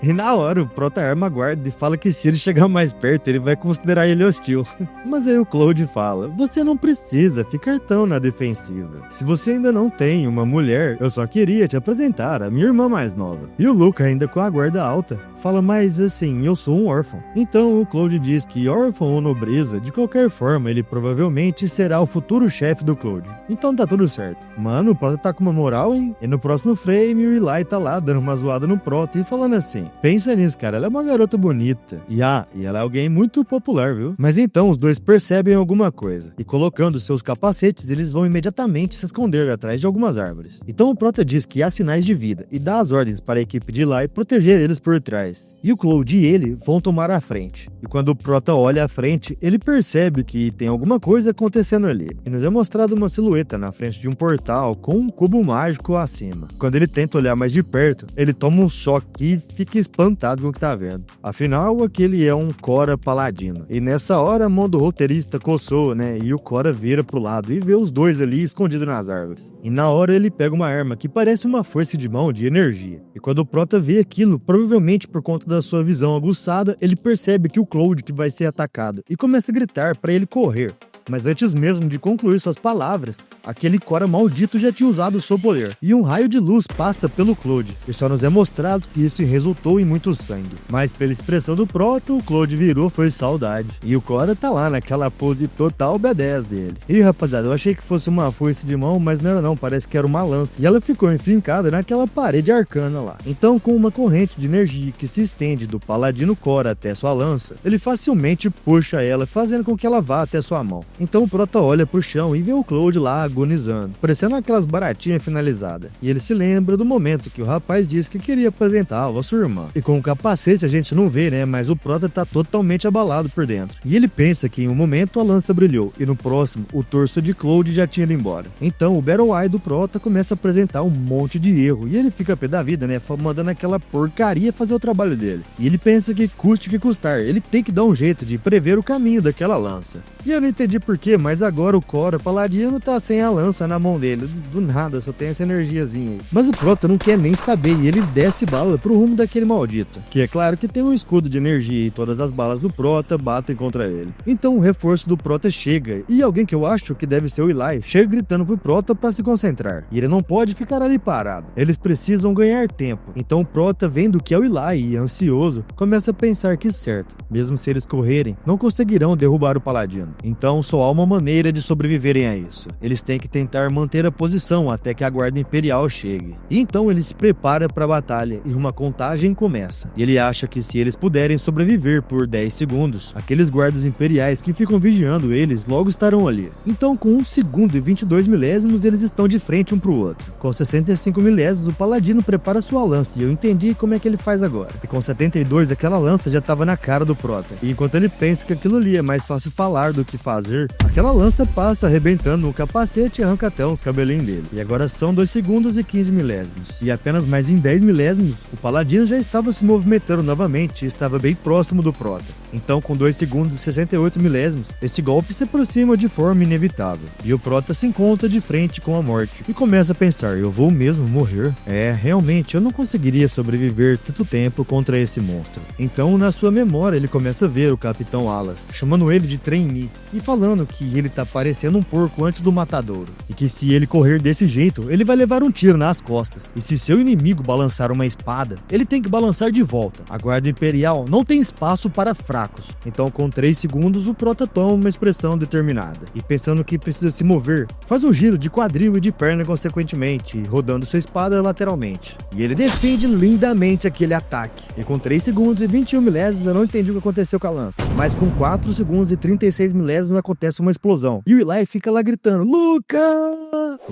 E na hora o Prota arma a guarda e fala que se ele chegar mais perto ele vai considerar ele hostil. Mas aí o Claude fala: você não precisa ficar tão na defensiva. Se você ainda não tem uma mulher, eu só queria te apresentar a minha irmã mais nova. E o Luca, ainda com a guarda alta, fala: mas assim, eu sou um órfão. Então o Claude diz que órfão ou nobreza, de qualquer forma ele provavelmente será o futuro chefe do Claude. Então tá tudo certo. Mano, o Prota tá com uma moral, hein? E no próximo frame o Eli tá lá dando uma zoada no Prota e falando assim: pensa nisso, cara, ela é uma garota bonita. E ela é alguém muito popular, viu? Mas então os dois percebem alguma coisa. E colocando seus capacetes, eles vão imediatamente se esconder atrás de algumas árvores. Então o Prota diz que há sinais de vida e dá as ordens para a equipe de Eli proteger eles por trás. E o Claude e ele vão tomar a frente. E quando o Prota olha à frente, ele percebe que tem alguma coisa acontecendo ali. E nos é mostrado uma silhueta na frente de um portal com um cubo mágico acima. Quando ele tenta olhar mais de perto, ele toma um choque e fica espantado com o que tá vendo. Afinal, aquele é um Cora paladino. E nessa hora a mão do roteirista coçou, né? E o Cora vira pro lado e vê os dois ali escondidos nas árvores. E na hora ele pega uma arma que parece uma força de mão de energia. E quando o Prota vê aquilo, provavelmente por conta da sua visão aguçada, ele percebe que o Claude que vai ser atacado e começa a gritar para ele correr. Mas antes mesmo de concluir suas palavras, aquele Cora maldito já tinha usado o seu poder, e um raio de luz passa pelo Claude, e só nos é mostrado que isso resultou em muito sangue. Mas pela expressão do Prota, o Claude virou foi saudade, e o Cora tá lá naquela pose total B10 dele. E rapaziada, eu achei que fosse uma foice de mão, mas não era não, parece que era uma lança, e ela ficou enfincada naquela parede arcana lá. Então, com uma corrente de energia que se estende do paladino Cora até sua lança, ele facilmente puxa ela, fazendo com que ela vá até sua mão. Então o Prota olha pro chão e vê o Claude lá agonizando, parecendo aquelas baratinhas finalizadas. E ele se lembra do momento que o rapaz disse que queria apresentá-lo à sua irmã. E com o capacete a gente não vê, né? Mas o Prota tá totalmente abalado por dentro. E ele pensa que em um momento a lança brilhou, e no próximo o torso de Claude já tinha ido embora. Então o Battle Eye do Prota começa a apresentar um monte de erro, e ele fica pé da vida, né? Mandando aquela porcaria fazer o trabalho dele. E ele pensa que custe que custar, ele tem que dar um jeito de prever o caminho daquela lança. E eu não entendi porquê, mas agora o Cora paladino tá sem a lança na mão dele. Do nada, só tem essa energiazinha aí. Mas o Prota não quer nem saber e ele desce bala pro rumo daquele maldito. Que é claro que tem um escudo de energia e todas as balas do Prota batem contra ele. Então o reforço do Prota chega e alguém que eu acho que deve ser o Eli chega gritando pro Prota pra se concentrar. E ele não pode ficar ali parado. Eles precisam ganhar tempo. Então o Prota, vendo que é o Eli e ansioso, começa a pensar que certo, mesmo se eles correrem, não conseguirão derrubar o paladino. Então só há uma maneira de sobreviverem a isso. Eles têm que tentar manter a posição até que a guarda imperial chegue. E então ele se prepara para a batalha e uma contagem começa. E ele acha que se eles puderem sobreviver por 10 segundos, aqueles guardas imperiais que ficam vigiando eles logo estarão ali. Então com 1 segundo e 22 milésimos eles estão de frente um pro outro. Com 65 milésimos o paladino prepara sua lança e eu entendi como é que ele faz agora. E com 72 aquela lança já estava na cara do Prota. E enquanto ele pensa que aquilo ali é mais fácil falar do que fazer, Aquela lança passa arrebentando o capacete e arranca até os cabelinhos dele. E agora são 2 segundos e 15 milésimos. E apenas mais em 10 milésimos, o Paladino já estava se movimentando novamente e estava bem próximo do Prota. Então, com 2 segundos e 68 milésimos, esse golpe se aproxima de forma inevitável. E o Prota se encontra de frente com a morte e começa a pensar: eu vou mesmo morrer? Realmente, eu não conseguiria sobreviver tanto tempo contra esse monstro. Então, na sua memória, ele começa a ver o Capitão Alas, chamando ele de trainee e falando que ele tá parecendo um porco antes do matadouro. E que se ele correr desse jeito, ele vai levar um tiro nas costas. E se seu inimigo balançar uma espada, ele tem que balançar de volta. A Guarda Imperial não tem espaço para fracos. Então, com 3 segundos, o Prota toma uma expressão determinada. E pensando que precisa se mover, faz um giro de quadril e de perna consequentemente, rodando sua espada lateralmente. E ele defende lindamente aquele ataque. E com 3 segundos e 21 milésimos, eu não entendi o que aconteceu com a lança. Mas com 4 segundos e 36 milésimos acontece uma explosão. E o Eli fica lá gritando: Luca!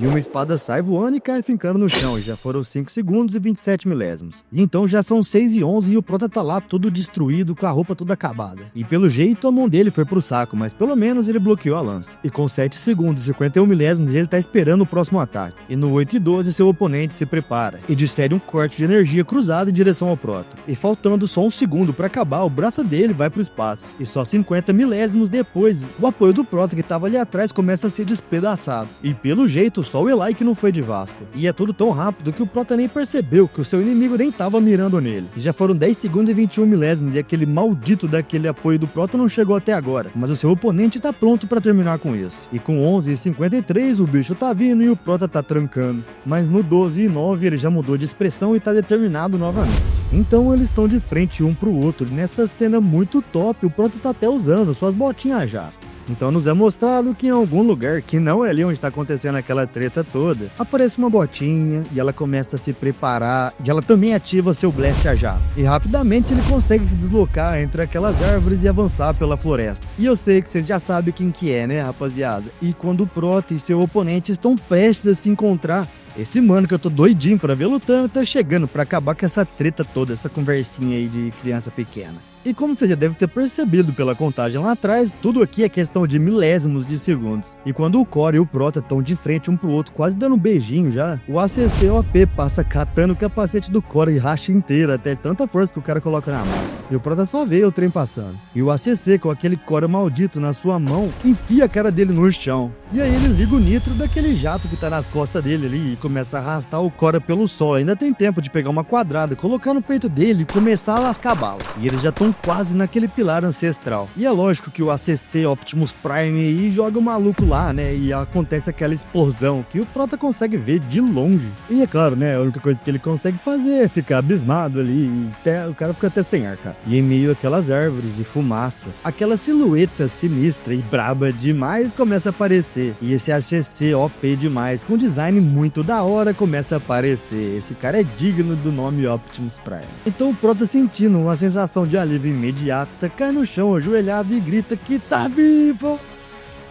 E uma espada sai voando e cai fincando no chão. E já foram 5 segundos e 27 milésimos. E então já são 6 e 11 e o Prota tá lá todo destruído, com a roupa toda acabada. E pelo jeito a mão dele foi pro saco, mas pelo menos ele bloqueou a lança. E com 7 segundos e 51 milésimos ele tá esperando o próximo ataque. E no 8 e 12 seu oponente se prepara e desfere um corte de energia cruzado em direção ao Prota. E faltando só 1 segundo para acabar, o braço dele vai pro espaço. E só 50 milésimos depois, o apoio do Prota que tava ali atrás começa a ser despedaçado. E pelo jeito, só o Eli que não foi de Vasco. E é tudo tão rápido que o Prota nem percebeu que o seu inimigo nem tava mirando nele. E já foram 10 segundos e 21 milésimos e aquele maldito daquele apoio do Prota não chegou até agora. Mas o seu oponente tá pronto para terminar com isso. E com 11 e 53 o bicho tá vindo e o Prota tá trancando. Mas no 12 e 9 ele já mudou de expressão e tá determinado novamente. Então eles estão de frente um pro outro. E nessa cena muito top, o Prota tá até usando suas botinhas já. Então nos é mostrado que em algum lugar, que não é ali onde tá acontecendo aquela treta toda, aparece uma botinha e ela começa a se preparar e ela também ativa seu Blast a jato. E rapidamente ele consegue se deslocar entre aquelas árvores e avançar pela floresta. E eu sei que vocês já sabem quem que é, né, rapaziada? E quando o Prota e seu oponente estão prestes a se encontrar, esse mano que eu tô doidinho pra ver lutando tá chegando pra acabar com essa treta toda, essa conversinha aí de criança pequena. E como você já deve ter percebido pela contagem lá atrás, tudo aqui é questão de milésimos de segundos. E quando o Cora e o Prota estão de frente um pro outro, quase dando um beijinho já, o ACC-OP passa catando o capacete do Cora e racha inteiro, até tanta força que o cara coloca na mão. E o Prota só vê o trem passando. E o ACC, com aquele Cora maldito na sua mão, enfia a cara dele no chão. E aí ele liga o nitro daquele jato que tá nas costas dele ali e começa a arrastar o Cora pelo sol. Ainda tem tempo de pegar uma quadrada, colocar no peito dele e começar a lascar bala. E eles já estão quase naquele pilar ancestral. E é lógico que o ACC Optimus Prime aí joga o maluco lá, né? E acontece aquela explosão que o Prota consegue ver de longe. E é claro, né? A única coisa que ele consegue fazer é ficar abismado ali. E até, o cara fica até sem ar, cara. E em meio àquelas árvores e fumaça, aquela silhueta sinistra e braba demais começa a aparecer. E esse ACC OP demais, com design muito da hora, começa a aparecer. Esse cara é digno do nome Optimus Prime. Então o Prota, sentindo uma sensação de alívio imediata, cai no chão ajoelhado e grita que tá vivo.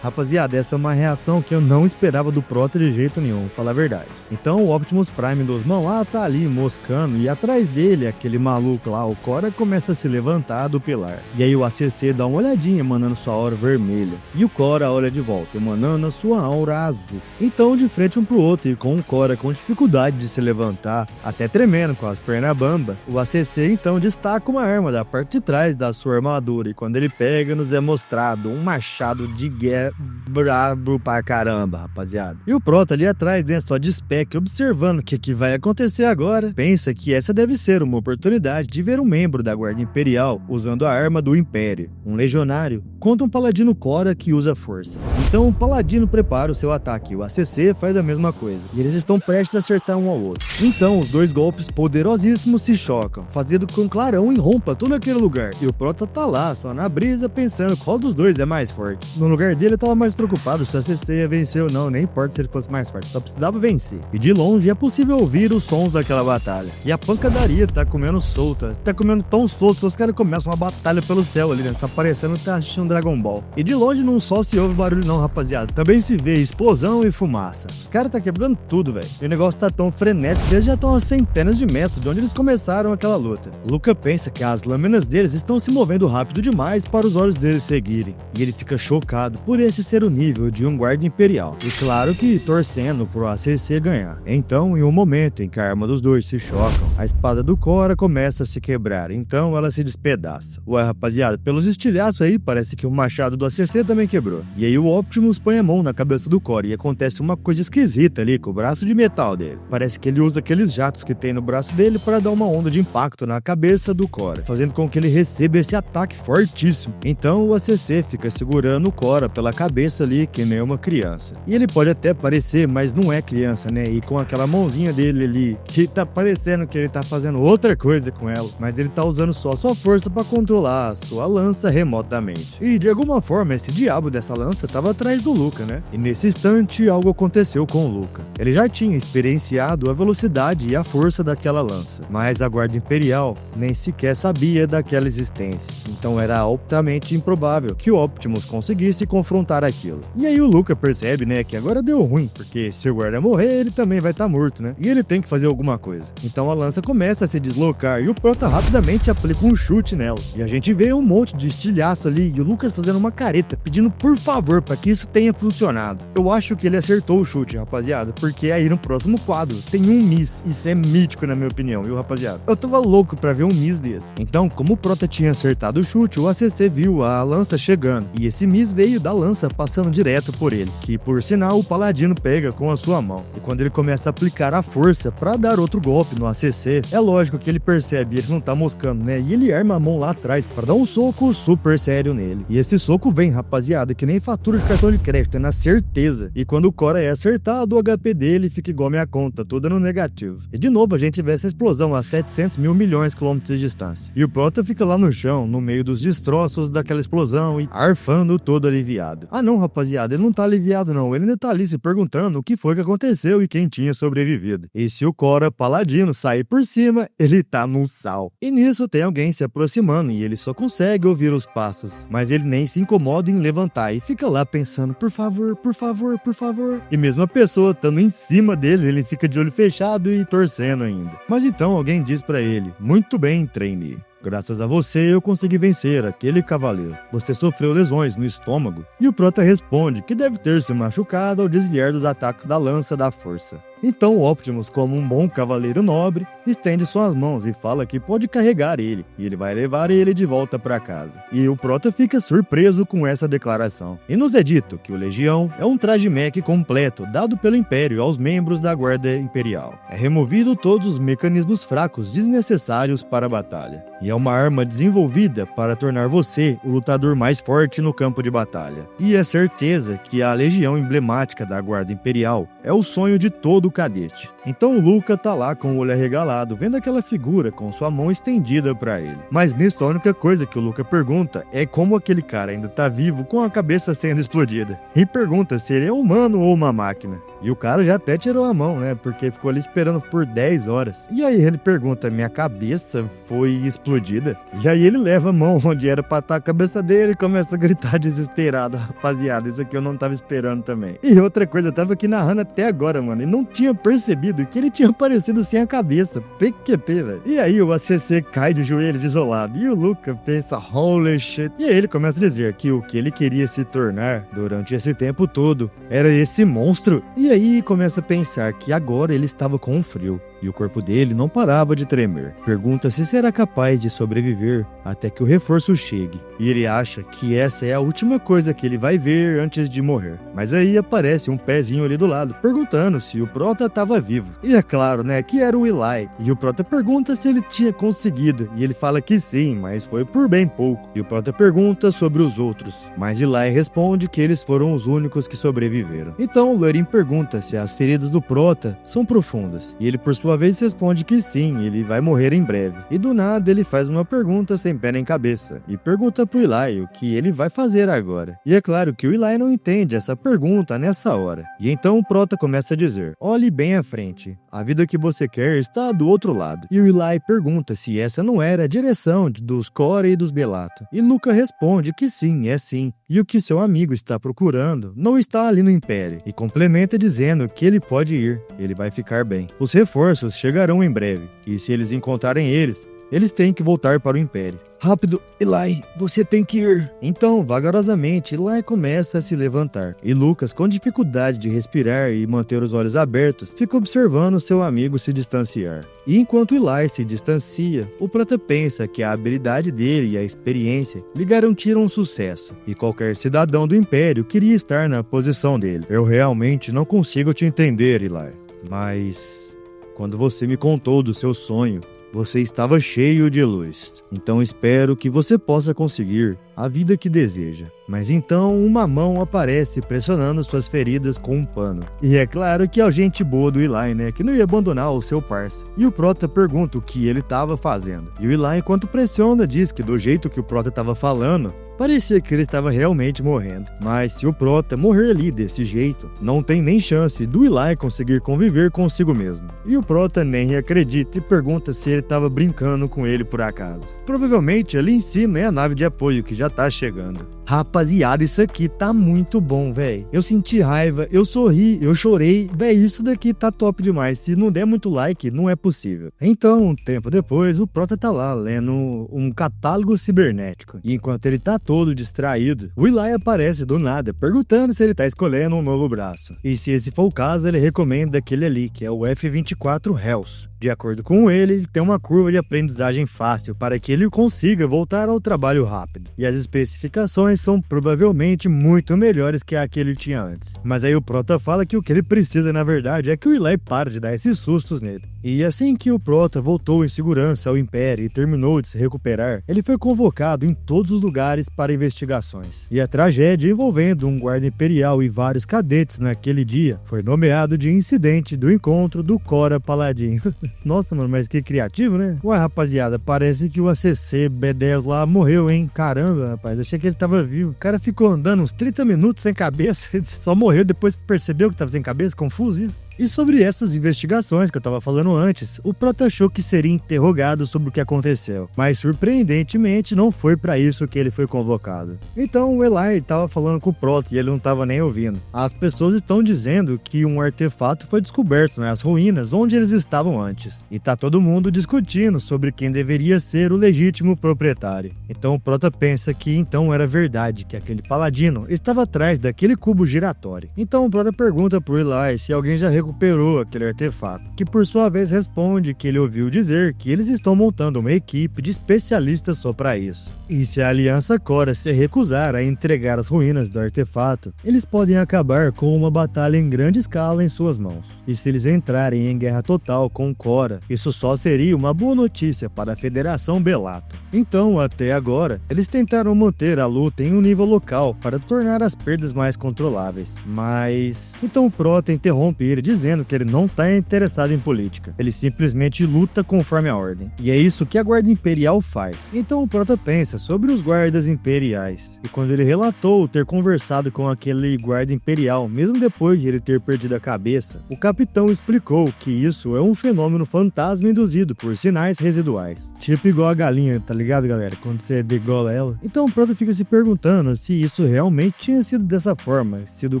Rapaziada, essa é uma reação que eu não esperava do Prota de jeito nenhum, falar a verdade. Então o Optimus Prime dos mãos tá ali moscando e atrás dele, aquele maluco lá, o Cora, começa a se levantar do pilar. E aí o ACC dá uma olhadinha, emanando sua aura vermelha. E o Cora olha de volta, emanando a sua aura azul. Então de frente um pro outro e com o Cora com dificuldade de se levantar, até tremendo com as pernas bamba, o ACC então destaca uma arma da parte de trás da sua armadura. E quando ele pega, nos é mostrado um machado de guerra brabo pra caramba, rapaziada. E o Prota ali atrás, né, só de spec, observando o que vai acontecer agora, pensa que essa deve ser uma oportunidade de ver um membro da Guarda Imperial usando a arma do Império, um legionário, contra um paladino Cora que usa força. Então o paladino prepara o seu ataque e o ACC faz a mesma coisa. E eles estão prestes a acertar um ao outro. Então os dois golpes poderosíssimos se chocam, fazendo com que um clarão irrompa todo aquele lugar. E o Prota tá lá, só na brisa, pensando qual dos dois é mais forte. No lugar dele, tava mais preocupado se a ACC ia vencer ou não, nem importa se ele fosse mais forte, só precisava vencer. E de longe é possível ouvir os sons daquela batalha. E a pancadaria tá comendo solta, tá comendo tão solto que os caras começam uma batalha pelo céu ali, né? Tá parecendo que tá assistindo Dragon Ball. E de longe não só se ouve barulho não, rapaziada, também se vê explosão e fumaça. Os caras tá quebrando tudo, velho. E o negócio tá tão frenético que eles já estão a centenas de metros de onde eles começaram aquela luta. Luca pensa que as lâminas deles estão se movendo rápido demais para os olhos deles seguirem. E ele fica chocado por devesse ser o nível de um guarda imperial. E claro que torcendo pro ACC ganhar. Então, em um momento em que a arma dos dois se chocam, a espada do Cora começa a se quebrar, então ela se despedaça. Ué, rapaziada, pelos estilhaços aí, parece que o machado do ACC também quebrou. E aí o Optimus põe a mão na cabeça do Cora e acontece uma coisa esquisita ali com o braço de metal dele. Parece que ele usa aqueles jatos que tem no braço dele para dar uma onda de impacto na cabeça do Cora, fazendo com que ele receba esse ataque fortíssimo. Então o ACC fica segurando o Cora pela cabeça ali que nem uma criança. E ele pode até parecer, mas não é criança, né? E com aquela mãozinha dele ali, que tá parecendo que ele tá fazendo outra coisa com ela, mas ele tá usando só sua força para controlar a sua lança remotamente. E de alguma forma esse diabo dessa lança tava atrás do Luca, né? E nesse instante algo aconteceu com o Luca. Ele já tinha experienciado a velocidade e a força daquela lança, mas a Guarda Imperial nem sequer sabia daquela existência. Então era altamente improvável que o Optimus conseguisse confrontar aquilo. E aí o Luca percebe, né, que agora deu ruim, porque se o guarda morrer, ele também vai estar morto, né? E ele tem que fazer alguma coisa. Então a lança começa a se deslocar e o Prota rapidamente aplica um chute nela. E a gente vê um monte de estilhaço ali e o Lucas fazendo uma careta, pedindo por favor para que isso tenha funcionado. Eu acho que ele acertou o chute, rapaziada, porque aí no próximo quadro tem um Miss. Isso é mítico na minha opinião, viu, rapaziada? Eu tava louco pra ver um Miss desse. Então, como o Prota tinha acertado o chute, o ACC viu a lança chegando. E esse Miss veio da lança passando direto por ele, que por sinal o Paladino pega com a sua mão. E quando ele começa a aplicar a força pra dar outro golpe no ACC, é lógico que ele percebe, ele não tá moscando, né? E ele arma a mão lá atrás pra dar um soco super sério nele. E esse soco vem, rapaziada, que nem fatura de cartão de crédito, é na certeza. E quando o Cora é acertado, o HP dele fica igual minha conta, toda no negativo. E de novo a gente vê essa explosão a 700 mil milhões de quilômetros de distância. E o Prota fica lá no chão, no meio dos destroços daquela explosão e arfando todo aliviado. Ah não, rapaziada, ele não tá aliviado não, ele ainda tá ali se perguntando o que foi que aconteceu e quem tinha sobrevivido. E se o Cora Paladino sair por cima, ele tá no sal. E nisso tem alguém se aproximando e ele só consegue ouvir os passos, mas ele nem se incomoda em levantar e fica lá pensando, por favor, por favor, por favor. E mesmo a pessoa estando em cima dele, ele fica de olho fechado e torcendo ainda. Mas então alguém diz pra ele, muito bem, trainee. Graças a você eu consegui vencer aquele cavaleiro. Você sofreu lesões no estômago. E o Prota responde que deve ter se machucado ao desviar dos ataques da lança da força. Então o Optimus, como um bom cavaleiro nobre, estende suas mãos e fala que pode carregar ele, e ele vai levar ele de volta para casa. E o Prota fica surpreso com essa declaração. E nos é dito que o Legião é um traje mech completo dado pelo Império aos membros da Guarda Imperial. É removido todos os mecanismos fracos desnecessários para a batalha. E é uma arma desenvolvida para tornar você o lutador mais forte no campo de batalha. E é certeza que a Legião emblemática da Guarda Imperial é o sonho de todo cadete. Então o Luca tá lá com o olho arregalado, vendo aquela figura com sua mão estendida pra ele. Mas nisso a única coisa que o Luca pergunta é como aquele cara ainda tá vivo com a cabeça sendo explodida. E pergunta se ele é humano ou uma máquina. E o cara já até tirou a mão, né? Porque ficou ali esperando por 10 horas. E aí ele pergunta, minha cabeça foi explodida? E aí ele leva a mão onde era pra estar a cabeça dele e começa a gritar desesperado. Rapaziada, isso aqui eu não tava esperando também. E outra coisa, eu tava aqui narrando até agora, mano, e não tinha percebido que ele tinha aparecido sem a cabeça. PQP, velho. E aí o ACC cai de joelho desolado. E o Luca pensa, holy shit. E aí ele começa a dizer que o que ele queria se tornar durante esse tempo todo era esse monstro. E aí começa a pensar que agora ele estava com frio. E o corpo dele não parava de tremer. Pergunta se será capaz de sobreviver até que o reforço chegue. E ele acha que essa é a última coisa que ele vai ver antes de morrer. Mas aí aparece um pezinho ali do lado, perguntando se o Prota estava vivo. E é claro, né, que era o Eli. E o Prota pergunta se ele tinha conseguido. E ele fala que sim, mas foi por bem pouco. E o Prota pergunta sobre os outros. Mas Eli responde que eles foram os únicos que sobreviveram. Então o Lorin pergunta se as feridas do Prota são profundas. E ele, por sua vez, responde que sim, ele vai morrer em breve. E do nada ele faz uma pergunta sem pé nem cabeça. E pergunta pro Eli o que ele vai fazer agora. E é claro que o Eli não entende essa pergunta nessa hora. E então o Prota começa a dizer, olhe bem à frente. A vida que você quer está do outro lado. E o Eli pergunta se essa não era a direção dos Cora e dos Belato. E Luca responde que sim, é sim. E o que seu amigo está procurando não está ali no Império. E complementa dizendo que ele pode ir, ele vai ficar bem. Os reforços chegarão em breve. E se eles encontrarem eles Eles têm que voltar para o Império. Rápido, Eli, você tem que ir. Então, vagarosamente, Eli começa a se levantar. E Lucas, com dificuldade de respirar e manter os olhos abertos, fica observando seu amigo se distanciar. E enquanto Eli se distancia, o Prota pensa que a habilidade dele e a experiência lhe garantiram um sucesso. E qualquer cidadão do Império queria estar na posição dele. Eu realmente não consigo te entender, Eli. Mas quando você me contou do seu sonho, você estava cheio de luz. Então espero que você possa conseguir a vida que deseja. Mas então uma mão aparece pressionando suas feridas com um pano. E é claro que é a gente boa do Eli, né? Que não ia abandonar o seu parça. E o Prota pergunta o que ele estava fazendo. E o Eli, enquanto pressiona, diz que do jeito que o Prota estava falando, parecia que ele estava realmente morrendo. Mas se o Prota morrer ali desse jeito, não tem nem chance do Eli conseguir conviver consigo mesmo. E o Prota nem acredita e pergunta se ele estava brincando com ele por acaso. Provavelmente ali em cima é a nave de apoio que já tá chegando. Rapaziada, isso aqui tá muito bom, velho. Eu senti raiva, eu sorri, eu chorei. Véi, isso daqui tá top demais. Se não der muito like, não é possível. Então, um tempo depois, o Prota tá lá lendo um catálogo cibernético. E enquanto ele tá todo distraído, o Eli aparece do nada, perguntando se ele tá escolhendo um novo braço. E se esse for o caso, ele recomenda aquele ali, que é o F-24 Hells. De acordo com ele tem uma curva de aprendizagem fácil para que ele consiga voltar ao trabalho rápido. E as especificações são provavelmente muito melhores que a que ele tinha antes. Mas aí o Prota fala que o que ele precisa na verdade é que o Eli pare de dar esses sustos nele. E assim que o Prota voltou em segurança ao Império e terminou de se recuperar, ele foi convocado em todos os lugares para investigações. E a tragédia envolvendo um guarda imperial e vários cadetes naquele dia foi nomeado de incidente do encontro do Cora Paladin. Nossa, mano, mas que criativo, né? Ué, rapaziada, parece que o ACC B10 lá morreu, hein? Caramba, rapaz, achei que ele tava vivo. O cara ficou andando uns 30 minutos sem cabeça, ele só morreu depois que percebeu que tava sem cabeça, confuso isso. E sobre essas investigações que eu tava falando antes, o Prota achou que seria interrogado sobre o que aconteceu, mas surpreendentemente não foi pra isso que ele foi convocado. Então o Eli tava falando com o Prota e ele não tava nem ouvindo. As pessoas estão dizendo que um artefato foi descoberto nas ruínas onde eles estavam antes. E tá todo mundo discutindo sobre quem deveria ser o legítimo proprietário. Então o Prota pensa que então era verdade que aquele paladino estava atrás daquele cubo giratório. Então o Prota pergunta pro Eli se alguém já recuperou aquele artefato, que por sua vez responde que ele ouviu dizer que eles estão montando uma equipe de especialistas só para isso. E se a Aliança Cora se recusar a entregar as ruínas do artefato, eles podem acabar com uma batalha em grande escala em suas mãos. E se eles entrarem em guerra total com Cora, isso só seria uma boa notícia para a Federação Belato. Então, até agora, eles tentaram manter a luta em um nível local para tornar as perdas mais controláveis. Mas... então o Prota interrompe ele dizendo que ele não está interessado em política. Ele simplesmente luta conforme a ordem. E é isso que a Guarda Imperial faz. Então o Prota pensa sobre os guardas imperiais. E quando ele relatou ter conversado com aquele guarda imperial, mesmo depois de ele ter perdido a cabeça, o capitão explicou que isso é um fenômeno fantasma induzido por sinais residuais. Tipo igual a galinha, tá ligado, galera? Quando você degola ela. Então o Prota fica se perguntando se isso realmente tinha sido dessa forma, sido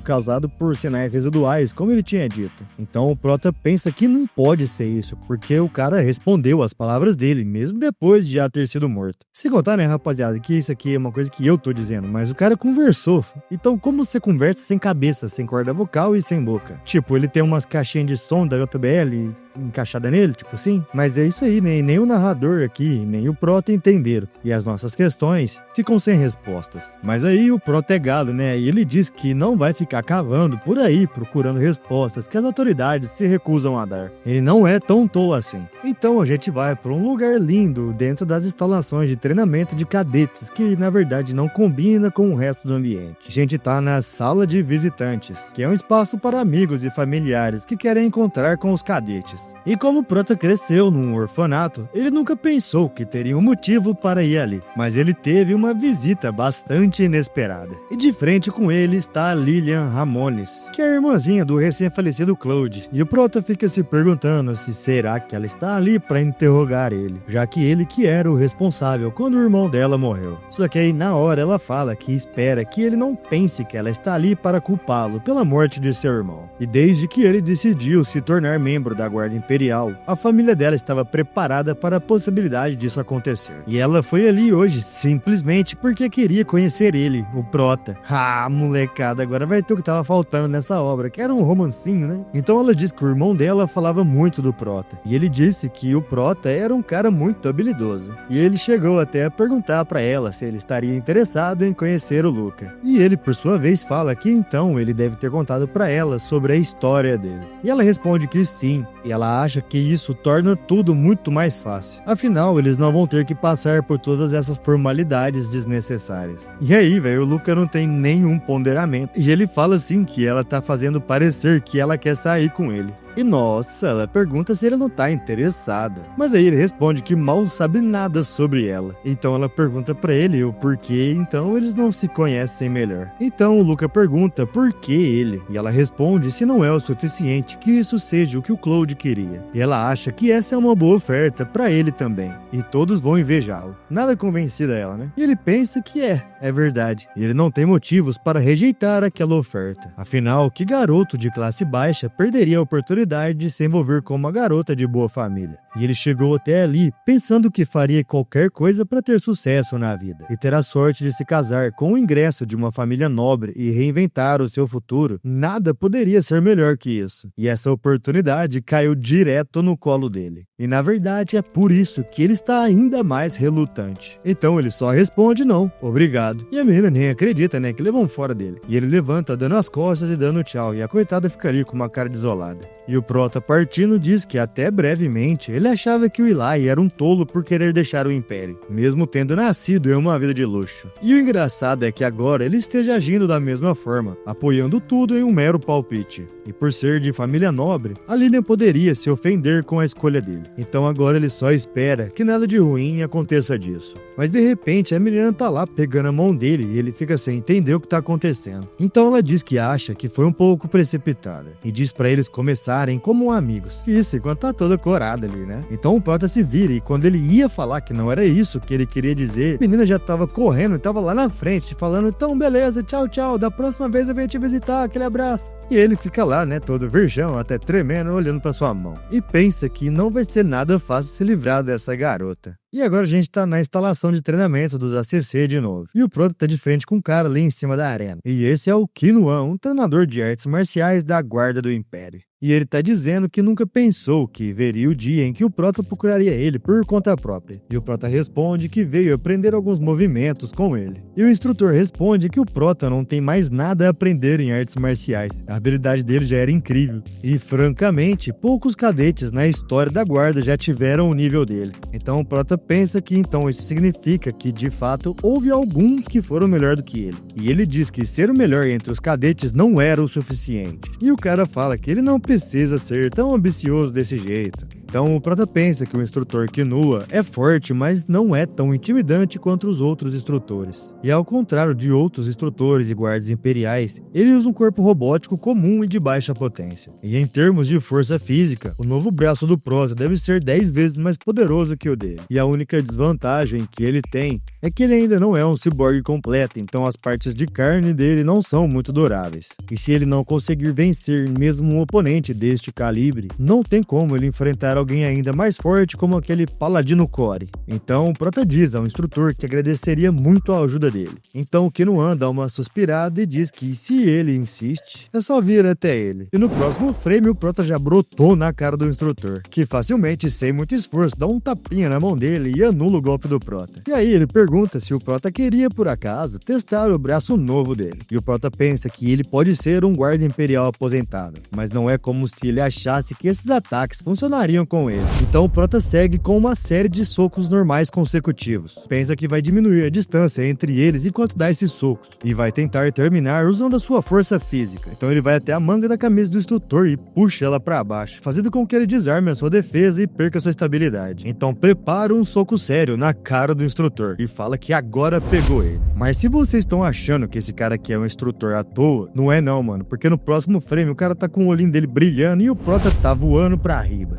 causado por sinais residuais, como ele tinha dito. Então o Prota pensa que não pode ser isso, porque o cara respondeu as palavras dele, mesmo depois de já ter sido morto. Se contar, né, rapaziada, que isso aqui é uma coisa que eu tô dizendo, mas o cara conversou. Então como você conversa sem cabeça, sem corda vocal e sem boca? Tipo, ele tem umas caixinhas de som da JBL encaixada nele, tipo assim. Mas é isso aí, né? Nem o narrador aqui, nem o Prota entenderam. E as nossas questões ficam sem respostas. Mas aí o Prota é gado, né? E ele diz que não vai ficar cavando por aí, procurando respostas que as autoridades se recusam a dar. Ele não é tão tolo assim. Então a gente vai para um lugar lindo, dentro das instalações de treinamento de cadetes, que na verdade não combina com o resto do ambiente. A gente tá na sala de visitantes, que é um espaço para amigos e familiares que querem encontrar com os cadetes. E como o Prota cresceu num orfanato, ele nunca pensou que teria um motivo para ir ali. Mas ele teve uma visita bastante inesperada. E de frente com ele está a Lilian Ramones, que é a irmãzinha do recém-falecido Claude. E o Prota fica se perguntando se será que ela está ali para interrogar ele, já que ele que era o responsável quando o irmão dela morreu. Só que aí na hora ela fala que espera que ele não pense que ela está ali para culpá-lo pela morte de seu irmão. E desde que ele decidiu se tornar membro da Guarda guarda imperial, a família dela estava preparada para a possibilidade disso acontecer. E ela foi ali hoje simplesmente porque queria conhecer ele, o Prota. Ah, molecada, agora vai ter o que estava faltando nessa obra, que era um romancinho, né? Então ela disse que o irmão dela falava muito do Prota. E ele disse que o Prota era um cara muito habilidoso. E ele chegou até a perguntar para ela se ele estaria interessado em conhecer o Luca. E ele, por sua vez, fala que então ele deve ter contado para ela sobre a história dele. E ela responde que sim, e ela acha que isso torna tudo muito mais fácil. Afinal, eles não vão ter que passar por todas essas formalidades desnecessárias. E aí, velho, o Luca não tem nenhum ponderamento. E ele fala assim que ela tá fazendo parecer que ela quer sair com ele. E nossa, ela pergunta se ele não tá interessada. Mas aí ele responde que mal sabe nada sobre ela. Então ela pergunta pra ele o porquê, então eles não se conhecem melhor. Então o Luca pergunta por que ele. E ela responde se não é o suficiente que isso seja o que o Claude queria. E ela acha que essa é uma boa oferta pra ele também. E todos vão invejá-lo. Nada convencida ela, né? E ele pensa que é verdade. E ele não tem motivos para rejeitar aquela oferta. Afinal, que garoto de classe baixa perderia a oportunidade de se envolver com uma garota de boa família? E ele chegou até ali pensando que faria qualquer coisa para ter sucesso na vida e ter a sorte de se casar com o ingresso de uma família nobre e reinventar o seu futuro. Nada poderia ser melhor que isso. E essa oportunidade caiu direto no colo dele. E na verdade é por isso que ele está ainda mais relutante. Então ele só responde não, obrigado. E a menina nem acredita, né, que levam fora dele. E ele levanta dando as costas e dando tchau. E a coitada fica ali com uma cara desolada. E o Prota partindo diz que até brevemente ele achava que o Eli era um tolo por querer deixar o Império, mesmo tendo nascido em uma vida de luxo. E o engraçado é que agora ele esteja agindo da mesma forma, apoiando tudo em um mero palpite. E por ser de família nobre, a Lilian poderia se ofender com a escolha dele. Então agora ele só espera que nada de ruim aconteça disso. Mas de repente a menina tá lá pegando a mão dele e ele fica sem entender o que tá acontecendo. Então ela diz que acha que foi um pouco precipitada e diz pra eles começarem como amigos. Isso, enquanto tá toda corada ali, né? Então o Prota se vira e quando ele ia falar que não era isso que ele queria dizer, a menina já tava correndo e tava lá na frente falando, então beleza, tchau, tchau, da próxima vez eu venho te visitar, aquele abraço. E ele fica lá, né, todo virgão, até tremendo, olhando pra sua mão. E pensa que não vai ser nada fácil se livrar dessa garota. E agora a gente tá na instalação de treinamento dos ACC de novo. E o Prota tá de frente com um cara ali em cima da arena. E esse é o Kinoan, um treinador de artes marciais da Guarda do Império. E ele tá dizendo que nunca pensou que veria o dia em que o Prota procuraria ele por conta própria. E o Prota responde que veio aprender alguns movimentos com ele. E o instrutor responde que o Prota não tem mais nada a aprender em artes marciais. A habilidade dele já era incrível. E, francamente, poucos cadetes na história da Guarda já tiveram o nível dele. Então o Prota pensa que então isso significa que, de fato, houve alguns que foram melhor do que ele. E ele diz que ser o melhor entre os cadetes não era o suficiente. E o cara fala que ele não precisa ser tão ambicioso desse jeito. Então o Prota pensa que o instrutor Kinoa é forte, mas não é tão intimidante quanto os outros instrutores. E ao contrário de outros instrutores e guardas imperiais, ele usa um corpo robótico comum e de baixa potência. E em termos de força física, o novo braço do Prota deve ser 10 vezes mais poderoso que o dele. E a única desvantagem que ele tem é que ele ainda não é um ciborgue completo, então as partes de carne dele não são muito duráveis. E se ele não conseguir vencer mesmo um oponente deste calibre, não tem como ele enfrentar alguém ainda mais forte como aquele Paladino Core. Então o Prota diz ao instrutor que agradeceria muito a ajuda dele. Então o Kinoan dá uma suspirada e diz que se ele insiste, é só vir até ele. E no próximo frame o Prota já brotou na cara do instrutor, que facilmente, sem muito esforço, dá um tapinha na mão dele e anula o golpe do Prota. E aí ele pergunta se o Prota queria, por acaso, testar o braço novo dele. E o Prota pensa que ele pode ser um guarda imperial aposentado, mas não é como se ele achasse que esses ataques funcionariam com ele. Então o Prota segue com uma série de socos normais consecutivos. Pensa que vai diminuir a distância entre eles enquanto dá esses socos, e vai tentar terminar usando a sua força física. Então ele vai até a manga da camisa do instrutor e puxa ela para baixo, fazendo com que ele desarme a sua defesa e perca sua estabilidade. Então prepara um soco sério na cara do instrutor e fala que agora pegou ele. Mas se vocês estão achando que esse cara aqui é um instrutor à toa, não é não, mano, porque no próximo frame o cara tá com o olhinho dele brilhando e o Prota tá voando pra riba.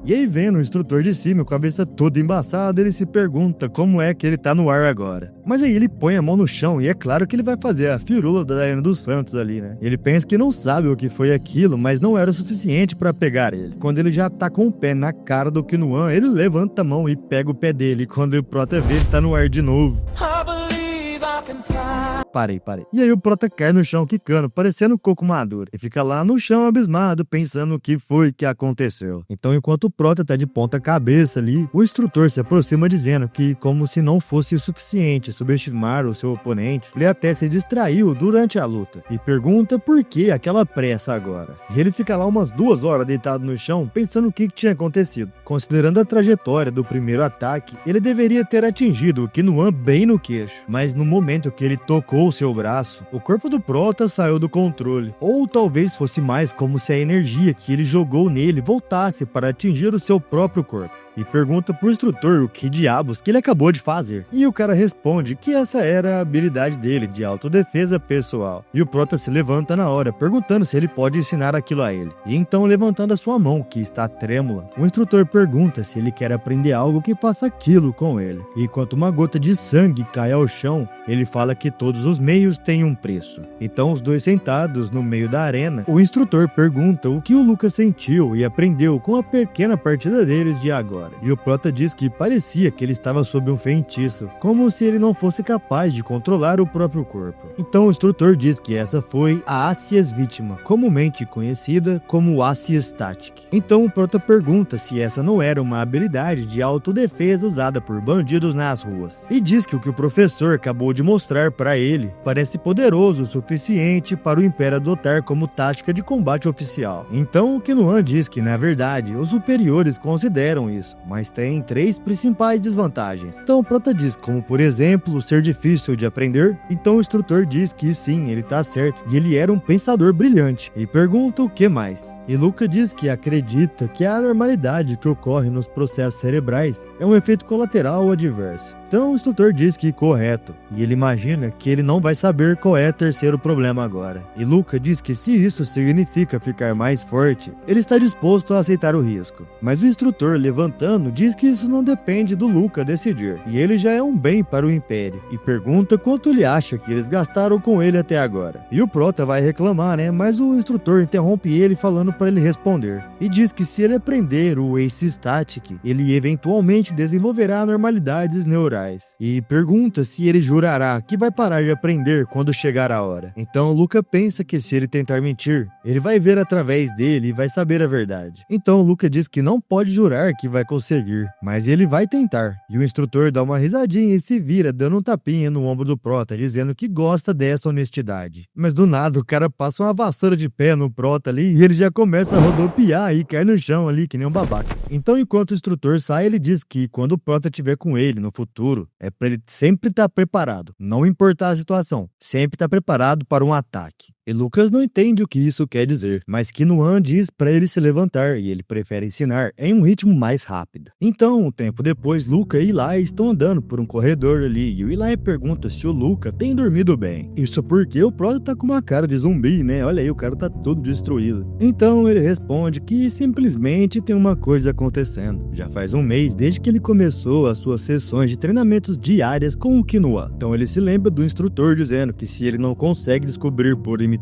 E aí vendo o instrutor de cima com a cabeça toda embaçada, ele se pergunta como é que ele tá no ar agora. Mas aí ele põe a mão no chão e é claro que ele vai fazer a firula da Daiane dos Santos ali, né? Ele pensa que não sabe o que foi aquilo, mas não era o suficiente pra pegar ele. Quando ele já tá com o pé na cara do Kinoan, ele levanta a mão e pega o pé dele. Quando o Prota vê, ele tá no ar de novo. Parei. E aí o Prota cai no chão quicando, parecendo um coco maduro. E fica lá no chão abismado, pensando o que foi que aconteceu. Então, enquanto o Prota tá de ponta cabeça ali, o instrutor se aproxima dizendo que, como se não fosse o suficiente subestimar o seu oponente, ele até se distraiu durante a luta. E pergunta por que aquela pressa agora. E ele fica lá umas 2 horas deitado no chão, pensando o que tinha acontecido. Considerando a trajetória do primeiro ataque, ele deveria ter atingido o Kinoan bem no queixo. Mas no momento que ele tocou o seu braço, o corpo do Prota saiu do controle. Ou talvez fosse mais como se a energia que ele jogou nele voltasse para atingir o seu próprio corpo. E pergunta pro instrutor o que diabos que ele acabou de fazer. E o cara responde que essa era a habilidade dele de autodefesa pessoal. E o Prota se levanta na hora, perguntando se ele pode ensinar aquilo a ele. E então, levantando a sua mão, que está trêmula, o instrutor pergunta se ele quer aprender algo que faça aquilo com ele. E enquanto uma gota de sangue cai ao chão, ele fala que todos os meios têm um preço. Então, os dois sentados no meio da arena, o instrutor pergunta o que o Lucas sentiu e aprendeu com a pequena partida deles de agora. E o Prota diz que parecia que ele estava sob um feitiço, como se ele não fosse capaz de controlar o próprio corpo. Então o instrutor diz que essa foi a Asias Vítima, comumente conhecida como Asias Tactic. Então o Prota pergunta se essa não era uma habilidade de autodefesa usada por bandidos nas ruas. E diz que o que o professor acabou de mostrar para ele parece poderoso o suficiente para o Império adotar como tática de combate oficial. Então o Kinoan diz que, na verdade, os superiores consideram isso, mas tem 3 principais desvantagens. Então o Prota diz, como por exemplo, ser difícil de aprender. Então o instrutor diz que sim, ele tá certo, e ele era um pensador brilhante. E pergunta o que mais. E Luca diz que acredita que a anormalidade que ocorre nos processos cerebrais é um efeito colateral ou adverso. Então o instrutor diz que correto, e ele imagina que ele não vai saber qual é o terceiro problema agora. E Luca diz que se isso significa ficar mais forte, ele está disposto a aceitar o risco. Mas o instrutor, levantando, diz que isso não depende do Luca decidir, e ele já é um bem para o Império, e pergunta quanto ele acha que eles gastaram com ele até agora. E o Prota vai reclamar, né, mas o instrutor interrompe ele falando para ele responder, e diz que se ele aprender o Ace Static, ele eventualmente desenvolverá anormalidades neurais. E pergunta se ele jurará que vai parar de aprender quando chegar a hora. Então Luca pensa que se ele tentar mentir, ele vai ver através dele e vai saber a verdade. Então Luca diz que não pode jurar que vai conseguir, mas ele vai tentar. E o instrutor dá uma risadinha e se vira dando um tapinha no ombro do Prota, dizendo que gosta dessa honestidade. Mas do nada o cara passa uma vassoura de pé no Prota ali e ele já começa a rodopiar e cai no chão ali que nem um babaca. Então enquanto o instrutor sai, ele diz que quando o Prota estiver com ele no futuro, é pra ele sempre estar preparado, não importar a situação, sempre estar preparado para um ataque. E Lucas não entende o que isso quer dizer, mas Kinoan diz para ele se levantar e ele prefere ensinar em um ritmo mais rápido. Então, um tempo depois, Luca e Eli estão andando por um corredor ali e o Eli pergunta se o Luca tem dormido bem. Isso porque o Prota tá com uma cara de zumbi, né? Olha aí, o cara tá todo destruído. Então ele responde que simplesmente tem uma coisa acontecendo. Já faz um mês desde que ele começou as suas sessões de treinamentos diárias com o Kinoan. Então ele se lembra do instrutor dizendo que se ele não consegue descobrir por imitação,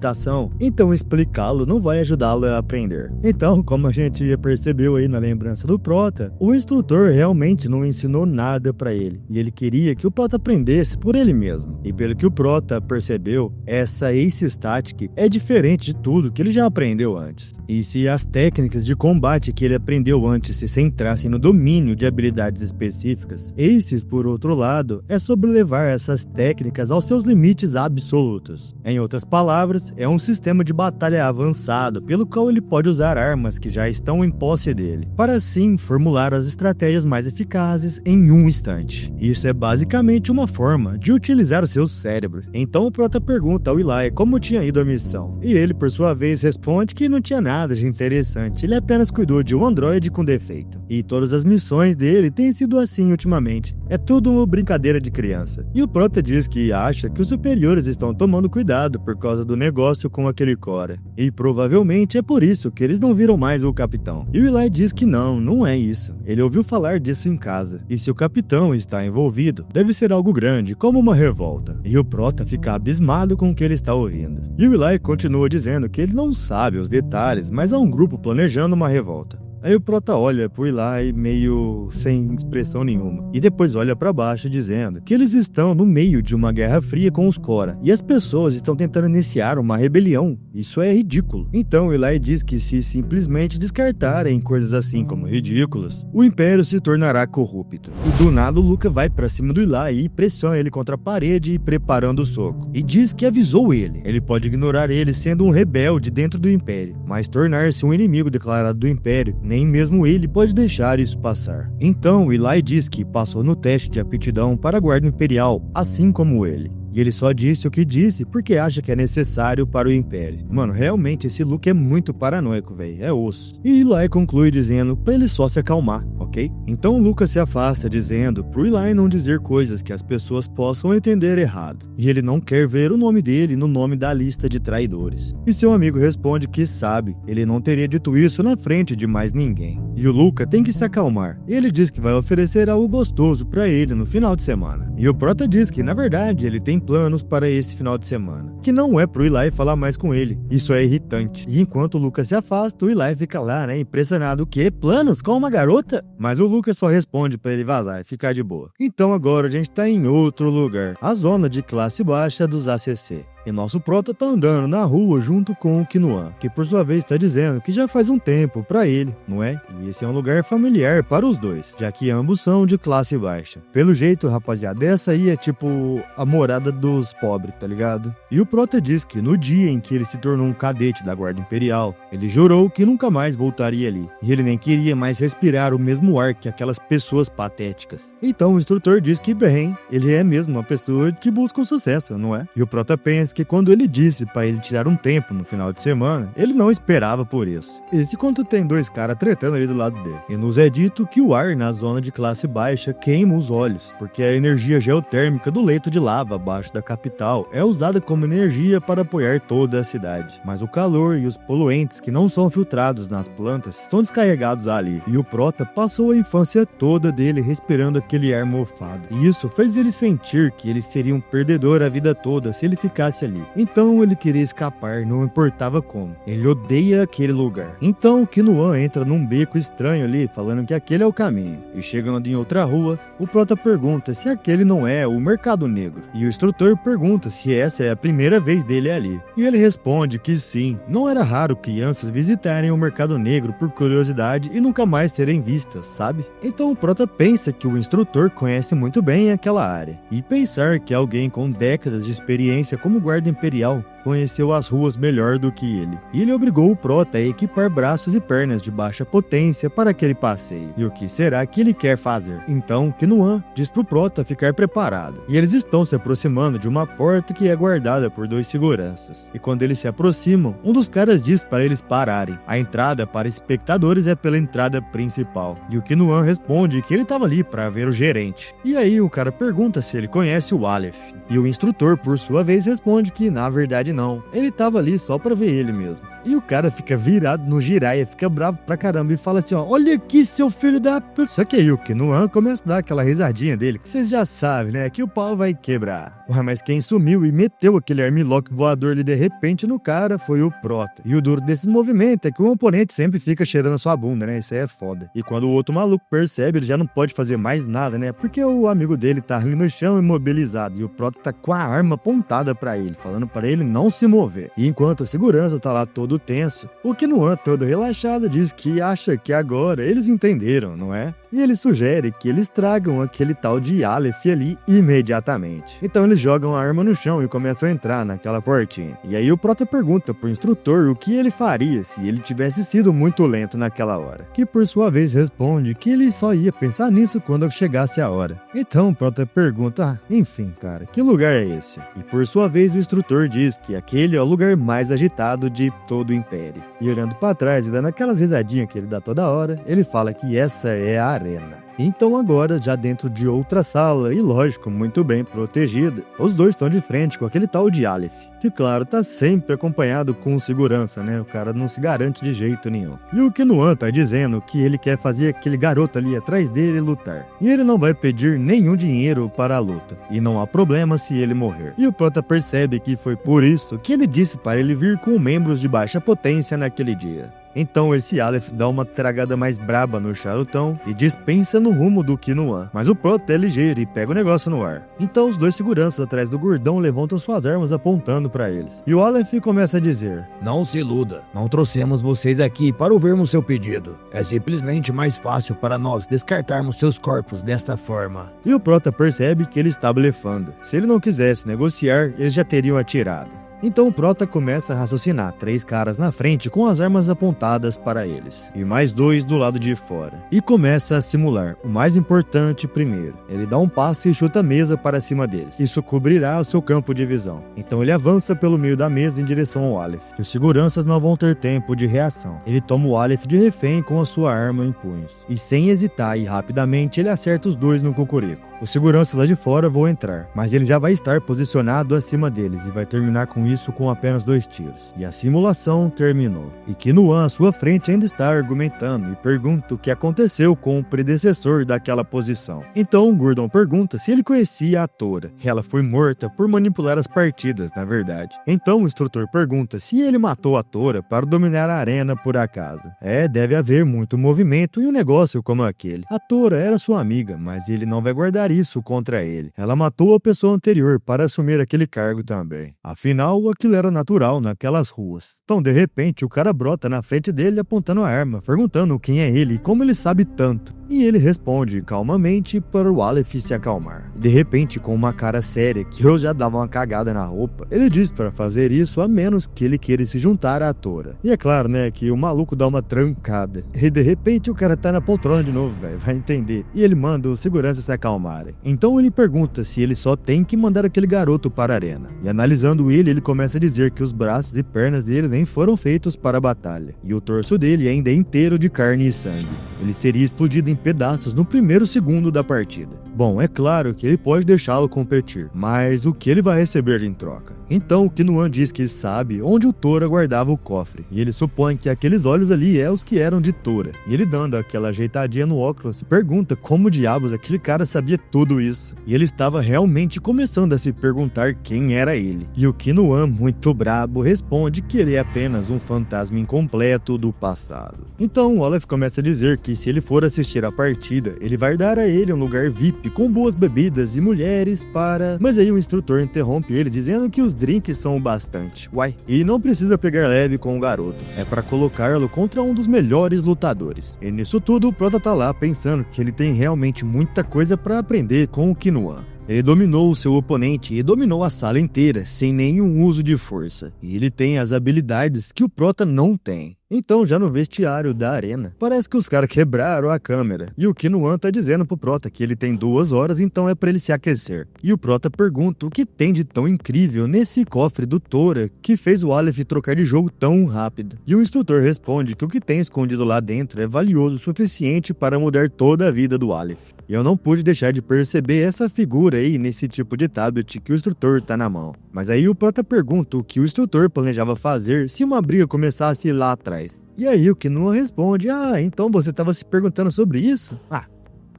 então explicá-lo não vai ajudá-lo a aprender. Então, como a gente já percebeu aí na lembrança do Prota, o instrutor realmente não ensinou nada pra ele, e ele queria que o Prota aprendesse por ele mesmo. E pelo que o Prota percebeu, essa Ace Static é diferente de tudo que ele já aprendeu antes. E se as técnicas de combate que ele aprendeu antes se centrassem no domínio de habilidades específicas, Aces, por outro lado, é sobre levar essas técnicas aos seus limites absolutos. Em outras palavras, é um sistema de batalha avançado, pelo qual ele pode usar armas que já estão em posse dele, para assim formular as estratégias mais eficazes em um instante. Isso é basicamente uma forma de utilizar o seu cérebro. Então o Prota pergunta ao Eli como tinha ido a missão, e ele por sua vez responde que não tinha nada de interessante, ele apenas cuidou de um androide com defeito. E todas as missões dele têm sido assim ultimamente. É tudo uma brincadeira de criança. E o Prota diz que acha que os superiores estão tomando cuidado por causa do negócio com aquele Cora. E provavelmente é por isso que eles não viram mais o capitão. E o Eli diz que não é isso. Ele ouviu falar disso em casa. E se o capitão está envolvido, deve ser algo grande, como uma revolta. E o Prota fica abismado com o que ele está ouvindo. E o Eli continua dizendo que ele não sabe os detalhes, mas há um grupo planejando uma revolta. Aí o Prota olha pro Eli meio sem expressão nenhuma, e depois olha pra baixo dizendo que eles estão no meio de uma guerra fria com os Cora, e as pessoas estão tentando iniciar uma rebelião. Isso é ridículo. Então o Eli diz que se simplesmente descartarem coisas assim como ridículas, o Império se tornará corrupto. E do nada o Luca vai pra cima do Eli e pressiona ele contra a parede, preparando o soco. E diz que avisou ele. Ele pode ignorar ele sendo um rebelde dentro do Império, mas tornar-se um inimigo declarado do Império, nem mesmo ele pode deixar isso passar. Então, Eli diz que passou no teste de aptidão para a Guarda Imperial, assim como ele. E ele só disse o que disse porque acha que é necessário para o Império. Mano, realmente esse Luke é muito paranoico, velho. É osso. E Eli conclui dizendo pra ele só se acalmar, ok? Então o Luca se afasta dizendo pro Eli não dizer coisas que as pessoas possam entender errado. E ele não quer ver o nome dele no nome da lista de traidores. E seu amigo responde que sabe, ele não teria dito isso na frente de mais ninguém. E o Luca tem que se acalmar. Ele diz que vai oferecer algo gostoso pra ele no final de semana. E o Prota diz que, na verdade, ele tem planos para esse final de semana, que não é pro Eli falar mais com ele. Isso é irritante. E enquanto o Lucas se afasta, o Eli fica lá, né, impressionado. O quê? Planos com uma garota? Mas o Lucas só responde pra ele vazar e ficar de boa. Então agora a gente tá em outro lugar, a zona de classe baixa dos ACC. E nosso Prota tá andando na rua junto com o Kinoan, que por sua vez está dizendo que já faz um tempo pra ele, não é? E esse é um lugar familiar para os dois, já que ambos são de classe baixa. Pelo jeito, rapaziada, essa aí é tipo a morada dos pobres, tá ligado? E o Prota diz que no dia em que ele se tornou um cadete da Guarda Imperial, ele jurou que nunca mais voltaria ali. E ele nem queria mais respirar o mesmo ar que aquelas pessoas patéticas. Então o instrutor diz que bem, ele é mesmo uma pessoa que busca o sucesso, não é? E o Prota pensa que quando ele disse para ele tirar um tempo no final de semana, ele não esperava por isso. Isso quando tem dois caras tretando ali do lado dele. E nos é dito que o ar na zona de classe baixa queima os olhos, porque a energia geotérmica do leito de lava abaixo da capital é usada como energia para apoiar toda a cidade. Mas o calor e os poluentes que não são filtrados nas plantas são descarregados ali. E o Prota passou a infância toda dele respirando aquele ar mofado. E isso fez ele sentir que ele seria um perdedor a vida toda se ele ficasse ali. Então ele queria escapar, não importava como. Ele odeia aquele lugar. Então o Kinoan entra num beco estranho ali, falando que aquele é o caminho. E chegando em outra rua, o Prota pergunta se aquele não é o Mercado Negro. E o instrutor pergunta se essa é a primeira vez dele ali. E ele responde que sim, não era raro crianças visitarem o Mercado Negro por curiosidade e nunca mais serem vistas, sabe? Então o Prota pensa que o instrutor conhece muito bem aquela área. E pensar que alguém com décadas de experiência como Guarda Imperial conheceu as ruas melhor do que ele. E ele obrigou o Prota a equipar braços e pernas de baixa potência para aquele passeio. E o que será que ele quer fazer? Então, Kinoan diz pro Prota ficar preparado. E eles estão se aproximando de uma porta que é guardada por dois seguranças. E quando eles se aproximam, um dos caras diz para eles pararem. A entrada para espectadores é pela entrada principal. E o Kinoan responde que ele estava ali para ver o gerente. E aí o cara pergunta se ele conhece o Aleph. E o instrutor, por sua vez, responde que na verdade não. Ele tava ali só pra ver ele mesmo. E o cara fica virado no Jiraiya, fica bravo pra caramba e fala assim, ó, olha aqui, seu filho da p... Só que aí o Kinoan começa a dar aquela risadinha dele, que vocês já sabem, né, que o pau vai quebrar. Ué, mas quem sumiu e meteu aquele armlock voador ali de repente no cara foi o Prota. E o duro desse movimento é que o oponente sempre fica cheirando a sua bunda, né, isso aí é foda. E quando o outro maluco percebe, ele já não pode fazer mais nada, né, porque o amigo dele tá ali no chão imobilizado e o Prota tá com a arma apontada pra ele, falando pra ele não se mover. E enquanto a segurança tá lá todo tenso, o Kinoan, todo relaxado, diz que acha que agora eles entenderam, não é? E ele sugere que eles tragam aquele tal de Aleph ali imediatamente. Então eles jogam a arma no chão e começam a entrar naquela portinha. E aí o Prota pergunta pro instrutor o que ele faria se ele tivesse sido muito lento naquela hora. Que por sua vez responde que ele só ia pensar nisso quando chegasse a hora. Então o Prota pergunta, enfim, cara, que lugar é esse? E por sua vez o instrutor diz que aquele é o lugar mais agitado de todo o Império. E olhando pra trás e dando aquelas risadinhas que ele dá toda hora, ele fala que essa é a arena. Então agora, já dentro de outra sala, e lógico, muito bem protegida, os dois estão de frente com aquele tal de Aleph, que claro, tá sempre acompanhado com segurança, né? O cara não se garante de jeito nenhum. E o Kinoan tá dizendo que ele quer fazer aquele garoto ali atrás dele lutar. E ele não vai pedir nenhum dinheiro para a luta. E não há problema se ele morrer. E o Prota percebe que foi por isso que ele disse para ele vir com membros de baixa potência naquele dia. Então esse Aleph dá uma tragada mais braba no charutão e dispensa no rumo do Kinoan. Mas o Prota é ligeiro e pega o negócio no ar. Então os dois seguranças atrás do gordão levantam suas armas apontando para eles. E o Aleph começa a dizer: Não se iluda, não trouxemos vocês aqui para ouvirmos seu pedido. É simplesmente mais fácil para nós descartarmos seus corpos desta forma. E o Prota percebe que ele está blefando. Se ele não quisesse negociar, eles já teriam atirado. Então o Prota começa a raciocinar, 3 caras na frente com as armas apontadas para eles, e mais 2 do lado de fora. E começa a simular, o mais importante primeiro. Ele dá um passe e chuta a mesa para cima deles. Isso cobrirá o seu campo de visão. Então ele avança pelo meio da mesa em direção ao Aleph. E os seguranças não vão ter tempo de reação. Ele toma o Aleph de refém com a sua arma em punhos. E sem hesitar e rapidamente ele acerta os 2 no cocorico. Os seguranças lá de fora vão entrar, mas ele já vai estar posicionado acima deles e vai terminar com isso com apenas 2 tiros. E a simulação terminou. E Kinoan à sua frente ainda está argumentando e pergunta o que aconteceu com o predecessor daquela posição. Então o Gordon pergunta se ele conhecia a Tora. Ela foi morta por manipular as partidas, na verdade. Então o instrutor pergunta se ele matou a Tora para dominar a arena por acaso. Deve haver muito movimento em um negócio como aquele. A Tora era sua amiga, mas ele não vai guardar isso contra ele. Ela matou a pessoa anterior para assumir aquele cargo também. Afinal, aquilo era natural naquelas ruas. Então, de repente, o cara brota na frente dele apontando a arma, perguntando quem é ele e como ele sabe tanto. E ele responde calmamente para o Aleph se acalmar. De repente, com uma cara séria que eu já dava uma cagada na roupa, ele diz para fazer isso a menos que ele queira se juntar à Tora. E é claro, né, que o maluco dá uma trancada. E de repente o cara tá na poltrona de novo, velho, vai entender. E ele manda os seguranças se acalmarem. Então ele pergunta se ele só tem que mandar aquele garoto para a arena. E analisando ele começa a dizer que os braços e pernas dele nem foram feitos para a batalha. E o torso dele ainda é inteiro de carne e sangue. Ele seria explodido em pedaços no primeiro segundo da partida. Bom, é claro que ele pode deixá-lo competir, mas o que ele vai receber em troca? Então o Kinoan diz que sabe onde o Tora guardava o cofre, e ele supõe que aqueles olhos ali é os que eram de Tora. E ele dando aquela ajeitadinha no óculos, pergunta como diabos aquele cara sabia tudo isso. E ele estava realmente começando a se perguntar quem era ele. E o Kinoan, muito brabo, responde que ele é apenas um fantasma incompleto do passado. Então o Aleph começa a dizer que se ele for assistir a partida, ele vai dar a ele um lugar VIP com boas bebidas e mulheres para... Mas aí o instrutor interrompe ele dizendo que os drinks são o bastante. Uai, e não precisa pegar leve com o garoto, é para colocá-lo contra um dos melhores lutadores. E nisso tudo o Prota tá lá pensando que ele tem realmente muita coisa para aprender com o Kinoan. Ele dominou o seu oponente e dominou a sala inteira sem nenhum uso de força. E ele tem as habilidades que o Prota não tem. Então, já no vestiário da arena, parece que os caras quebraram a câmera. E o Kinoan tá dizendo pro Prota que ele tem 2 horas, então é pra ele se aquecer. E o Prota pergunta o que tem de tão incrível nesse cofre do Tora que fez o Aleph trocar de jogo tão rápido. E o instrutor responde que o que tem escondido lá dentro é valioso o suficiente para mudar toda a vida do Aleph. E eu não pude deixar de perceber essa figura aí nesse tipo de tablet que o instrutor tá na mão. Mas aí o Prota pergunta o que o instrutor planejava fazer se uma briga começasse lá atrás. E aí o Kinoan responde: então você estava se perguntando sobre isso?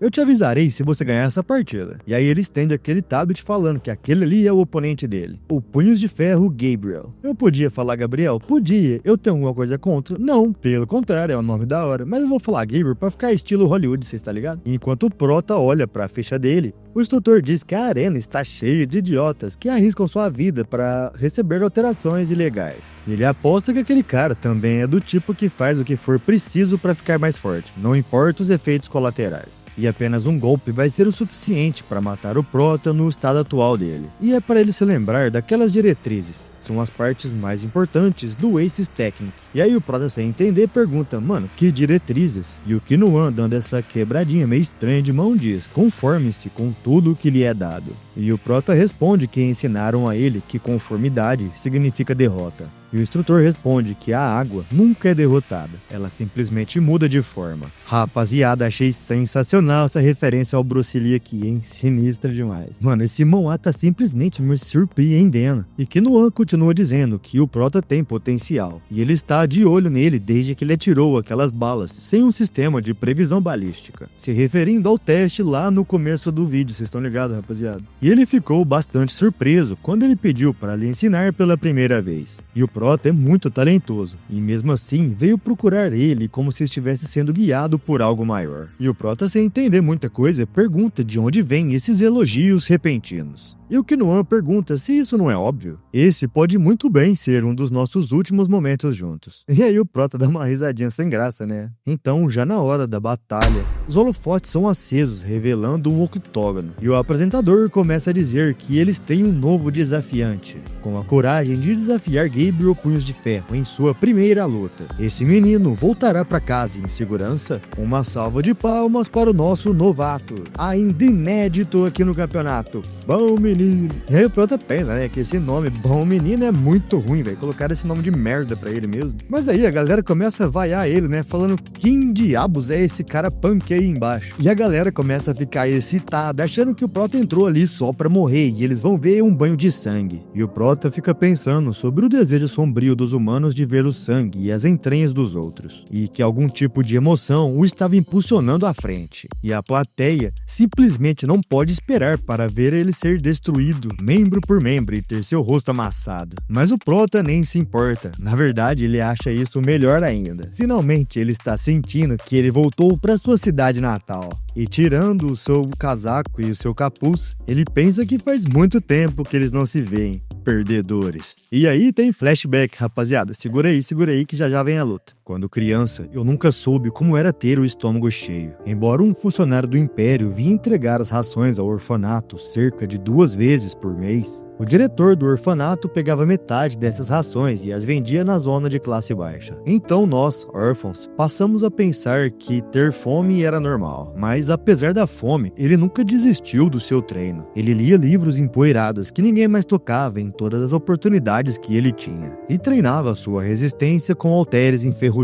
Eu te avisarei se você ganhar essa partida. E aí ele estende aquele tablet falando que aquele ali é o oponente dele. O Punhos de Ferro Gabriel. Eu podia falar Gabriel? Podia. Eu tenho alguma coisa contra? Não. Pelo contrário, é o nome da hora. Mas eu vou falar Gabriel pra ficar estilo Hollywood, vocês tá ligado? Enquanto o Prota olha pra ficha dele, o instrutor diz que a arena está cheia de idiotas que arriscam sua vida para receber alterações ilegais. Ele aposta que aquele cara também é do tipo que faz o que for preciso para ficar mais forte, não importa os efeitos colaterais. E apenas um golpe vai ser o suficiente para matar o Prota no estado atual dele. E é para ele se lembrar daquelas diretrizes. São as partes mais importantes do Aces Technic. E aí o Prota, sem entender, pergunta: mano, que diretrizes? E o Kinoan, dando essa quebradinha meio estranha de mão, diz: conforme-se com tudo que lhe é dado. E o Prota responde que ensinaram a ele que conformidade significa derrota. E o instrutor responde que a água nunca é derrotada, ela simplesmente muda de forma. Rapaziada, achei sensacional essa referência ao Bruce Lee aqui, hein? Sinistra demais. Mano, esse manhwa tá simplesmente me surpreendendo. E Kinoan continua dizendo que o Prota tem potencial, e ele está de olho nele desde que ele atirou aquelas balas sem um sistema de previsão balística, se referindo ao teste lá no começo do vídeo, vocês estão ligados, rapaziada? E ele ficou bastante surpreso quando ele pediu para lhe ensinar pela primeira vez. E o Prota é muito talentoso, e mesmo assim veio procurar ele como se estivesse sendo guiado por algo maior. E o Prota, sem entender muita coisa, pergunta de onde vêm esses elogios repentinos. E o Kinoan pergunta se isso não é óbvio. Esse pode muito bem ser um dos nossos últimos momentos juntos. E aí o Prota dá uma risadinha sem graça, né? Então, já na hora da batalha, os holofotes são acesos, revelando um octógono. E o apresentador começa a dizer que eles têm um novo desafiante, com a coragem de desafiar Gabriel Punhos de Ferro em sua primeira luta. Esse menino voltará para casa em segurança. Uma salva de palmas para o nosso novato, ainda inédito aqui no campeonato. Bom menino. E aí o Prota pensa, né, que esse nome, Bom Menino, é muito ruim, velho. Colocaram esse nome de merda pra ele mesmo. Mas aí a galera começa a vaiar ele, né, falando quem diabos é esse cara punk aí embaixo. E a galera começa a ficar excitada, achando que o Prota entrou ali só pra morrer e eles vão ver um banho de sangue. E o Prota fica pensando sobre o desejo sombrio dos humanos de ver o sangue e as entranhas dos outros. E que algum tipo de emoção o estava impulsionando à frente. E a plateia simplesmente não pode esperar para ver ele ser destruído membro por membro e ter seu rosto amassado. Mas o Prota nem se importa. Na verdade, ele acha isso melhor ainda. Finalmente, ele está sentindo que ele voltou para sua cidade natal. E tirando o seu casaco e o seu capuz, ele pensa que faz muito tempo que eles não se veem. Perdedores. E aí tem flashback, rapaziada. Segura aí que já vem a luta. Quando criança, eu nunca soube como era ter o estômago cheio. Embora um funcionário do Império vinha entregar as rações ao orfanato cerca de 2 vezes por mês, o diretor do orfanato pegava metade dessas rações e as vendia na zona de classe baixa. Então nós, órfãos, passamos a pensar que ter fome era normal. Mas apesar da fome, ele nunca desistiu do seu treino. Ele lia livros empoeirados que ninguém mais tocava em todas as oportunidades que ele tinha. E treinava sua resistência com halteres enferrujados.